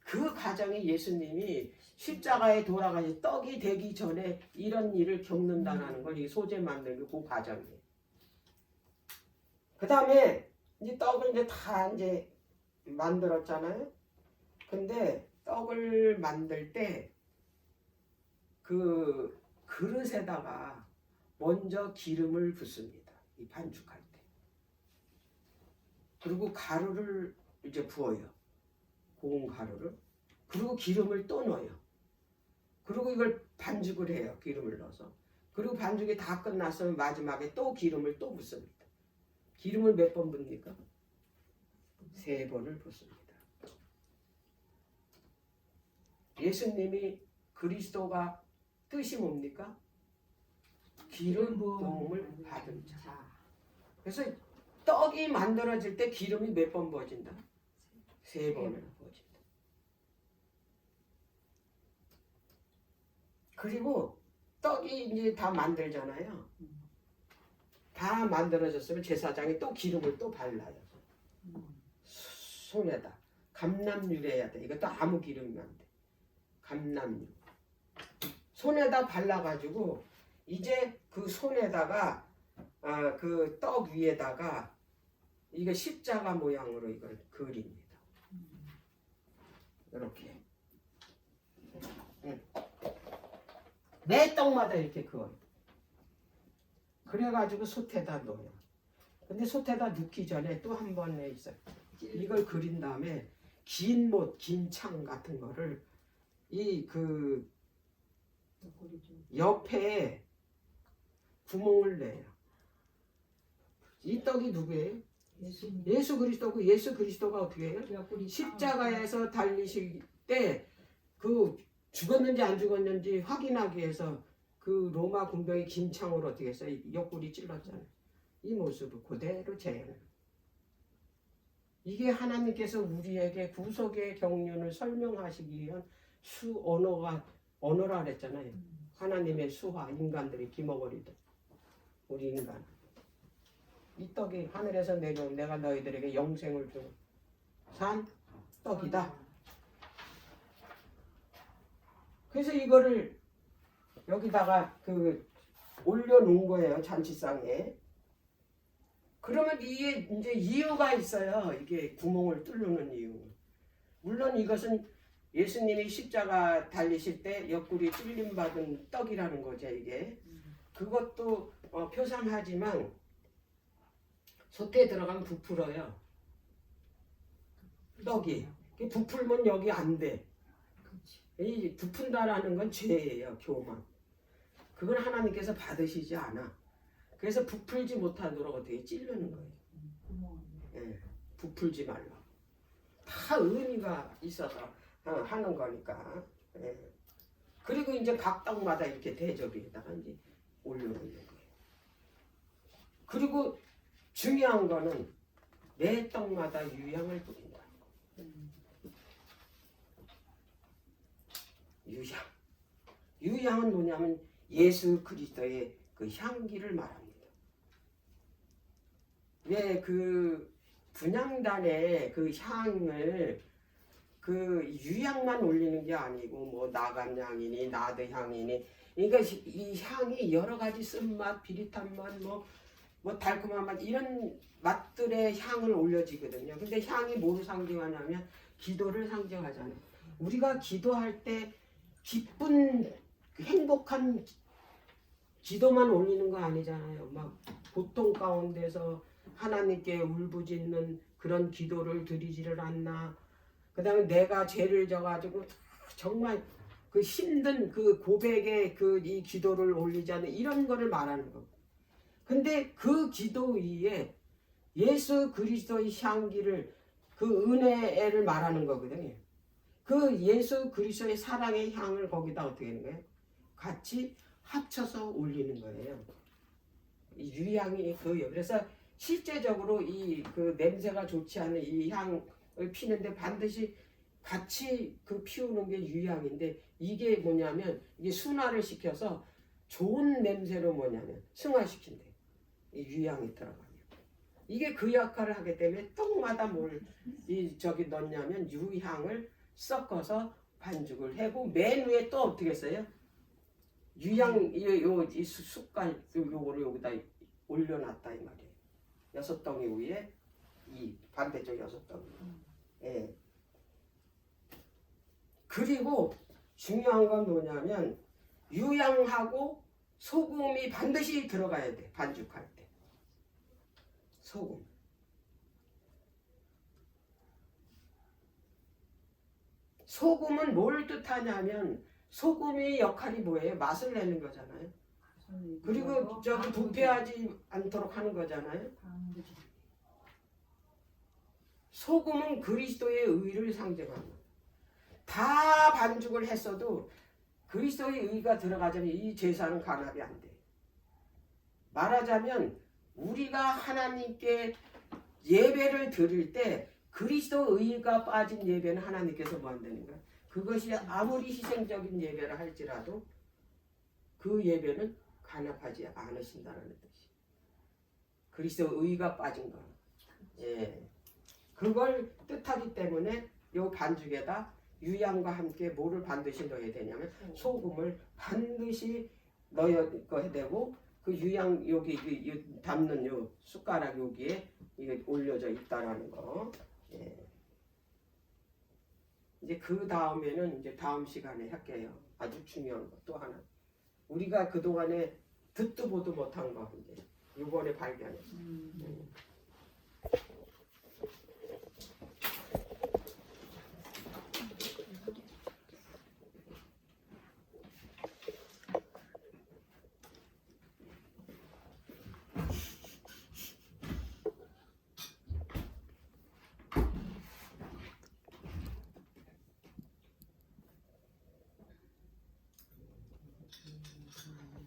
그 과정이 예수님이 십자가에 돌아가시 떡이 되기 전에 이런 일을 겪는다라는 걸 이 소재 만들기 그 과정이에요. 그 다음에 이제 떡을 이제 다 이제 만들었잖아요. 근데 떡을 만들 때 그 그릇에다가 먼저 기름을 붓습니다. 이 반죽할 때. 그리고 가루를 이제 부어요. 고운 가루를. 그리고 기름을 또 넣어요. 그리고 이걸 반죽을 해요. 기름을 넣어서. 그리고 반죽이 다 끝났으면 마지막에 또 기름을 또 붓습니다. 기름을 몇 번 붓니까? 3번을 붓습니다. 예수님이 그리스도가 뜻이 뭡니까? 기름 부음을 받은 자. 그래서 떡이 만들어질 때 기름이 몇 번 부어진다? 3번을 부어진다. 그리고 떡이 이제 다 만들잖아요. 다 만들어졌으면 제사장이 또 기름을 또 발라요. 손에다. 감람유를 해야 돼. 이것도 아무 기름이면 안 돼. 감람유. 손에다 발라가지고 이제 그 손에다가 그 떡 위에다가 이거 십자가 모양으로 이걸 그립니다. 이렇게. 매 떡마다 이렇게 그어요. 그래가지고 솥에다 넣어요. 근데 솥에다 넣기 전에 또 한 번에 있어요. 이걸 그린 다음에 긴 못, 긴 창 같은 거를 이 그 옆에 구멍을 내요. 이 떡이 누구예요? 예수 그리스도고, 예수 그리스도가 어떻게 해요? 십자가에서 달리실 때 그 죽었는지 안 죽었는지 확인하기 위해서 그 로마 군병이 긴 창으로 어떻게 했어요? 옆구리 찔렀잖아요. 이 모습을 그대로 재현해요. 이게 하나님께서 우리에게 구속의 경륜을 설명하시기 위한 언어라 그랬잖아요. 하나님의 수화, 인간들이 기먹으리듯 우리 인간. 이 떡이 하늘에서 내려온 내가 너희들에게 영생을 준 산 떡이다. 그래서 이거를 여기다가 그 올려놓은 거예요, 잔치상에. 그러면 이게 이제 이유가 있어요. 이게 구멍을 뚫는 이유. 물론 이것은 예수님이 십자가 달리실 때 옆구리 찔림 받은 떡이라는 거죠, 이게. 그것도 표상하지만 솥에 들어가면 부풀어요. 떡이. 부풀면 여기 안 돼. 이 부푼다라는 건 죄예요, 교만. 그건 하나님께서 받으시지 않아. 그래서 부풀지 못하도록 어떻게 찌르는 거예요. 예, 부풀지 말라. 다 의미가 있어서 하는 거니까. 예. 그리고 이제 각 떡마다 이렇게 대접에다가 이제 올려놓는 거예요. 그리고 중요한 거는 매 떡마다 유향을 뿌린다. 유향. 유향은 뭐냐면 예수 그리스도의 그 향기를 말합니다. 왜 그 분향단의 그 향을 그 유향만 올리는 게 아니고 뭐 나간향이니 나드향이니 그러니까 이 향이 여러 가지 쓴맛, 비릿한 맛, 뭐 달콤한 맛 이런 맛들의 향을 올려지거든요. 근데 향이 뭐를 상징하냐면 기도를 상징하잖아요. 우리가 기도할 때 기쁜 행복한 기도만 올리는 거 아니잖아요. 막 고통 가운데서 하나님께 울부짖는 그런 기도를 드리지를 않나. 그 다음에 내가 죄를 져가지고 정말 그 힘든 그 고백의 그 이 기도를 올리지 않는 이런 거를 말하는 거. 근데 그 기도 위에 예수 그리스도의 향기를 그 은혜를 말하는 거거든요. 그 예수 그리스도의 사랑의 향을 거기다 어떻게 하는 거예요? 같이 합쳐서 올리는 거예요. 이 유향이 그래서 실제적으로 이 그 냄새가 좋지 않은 이 향을 피는데 반드시 같이 그 피우는 게 유향인데 이게 뭐냐면 이게 순화를 시켜서 좋은 냄새로 뭐냐면 승화시킨대. 이 유향이 들어가면 이게 그 역할을 하기 때문에 떡마다 뭘 이 저기 넣냐면 유향을 섞어서 반죽을 하고 맨 위에 또 어떻게 했어요? 유향 이 숟갈 요거를 여기다 올려놨다 이 말이에요. 6덩이 위에 이 반대쪽 6덩이. 예. 그리고 중요한 건 뭐냐면 유향하고 소금이 반드시 들어가야 돼. 반죽할 때. 소금. 소금은 뭘 뜻하냐면 소금의 역할이 뭐예요? 맛을 내는 거잖아요. 그리고 저기 부패하지 않도록 하는 거잖아요. 소금은 그리스도의 의를 상징합니다. 다 반죽을 했어도 그리스도의 의가 들어가자면 이 제사는 간합이 안 돼. 말하자면 우리가 하나님께 예배를 드릴 때 그리스도 의가 빠진 예배는 하나님께서 뭐 한다는 거야? 그것이 아무리 희생적인 예배를 할지라도 그 예배는 간합하지 않으신다는 뜻이. 그리스도 의가 빠진 거. 예. 그걸 뜻하기 때문에 요 반죽에다 유향과 함께 뭐를 반드시 넣어야 되냐면 소금을 반드시 넣어야 되고 그 유향 여기 담는 요 숟가락 여기에 이게 올려져 있다라는 거. 예. 이제 그 다음에는 이제 다음 시간에 할게요. 아주 중요한 거 또 하나. 우리가 그 동안에 듣도 보도 못한 거 이제 이번에 발견했어요.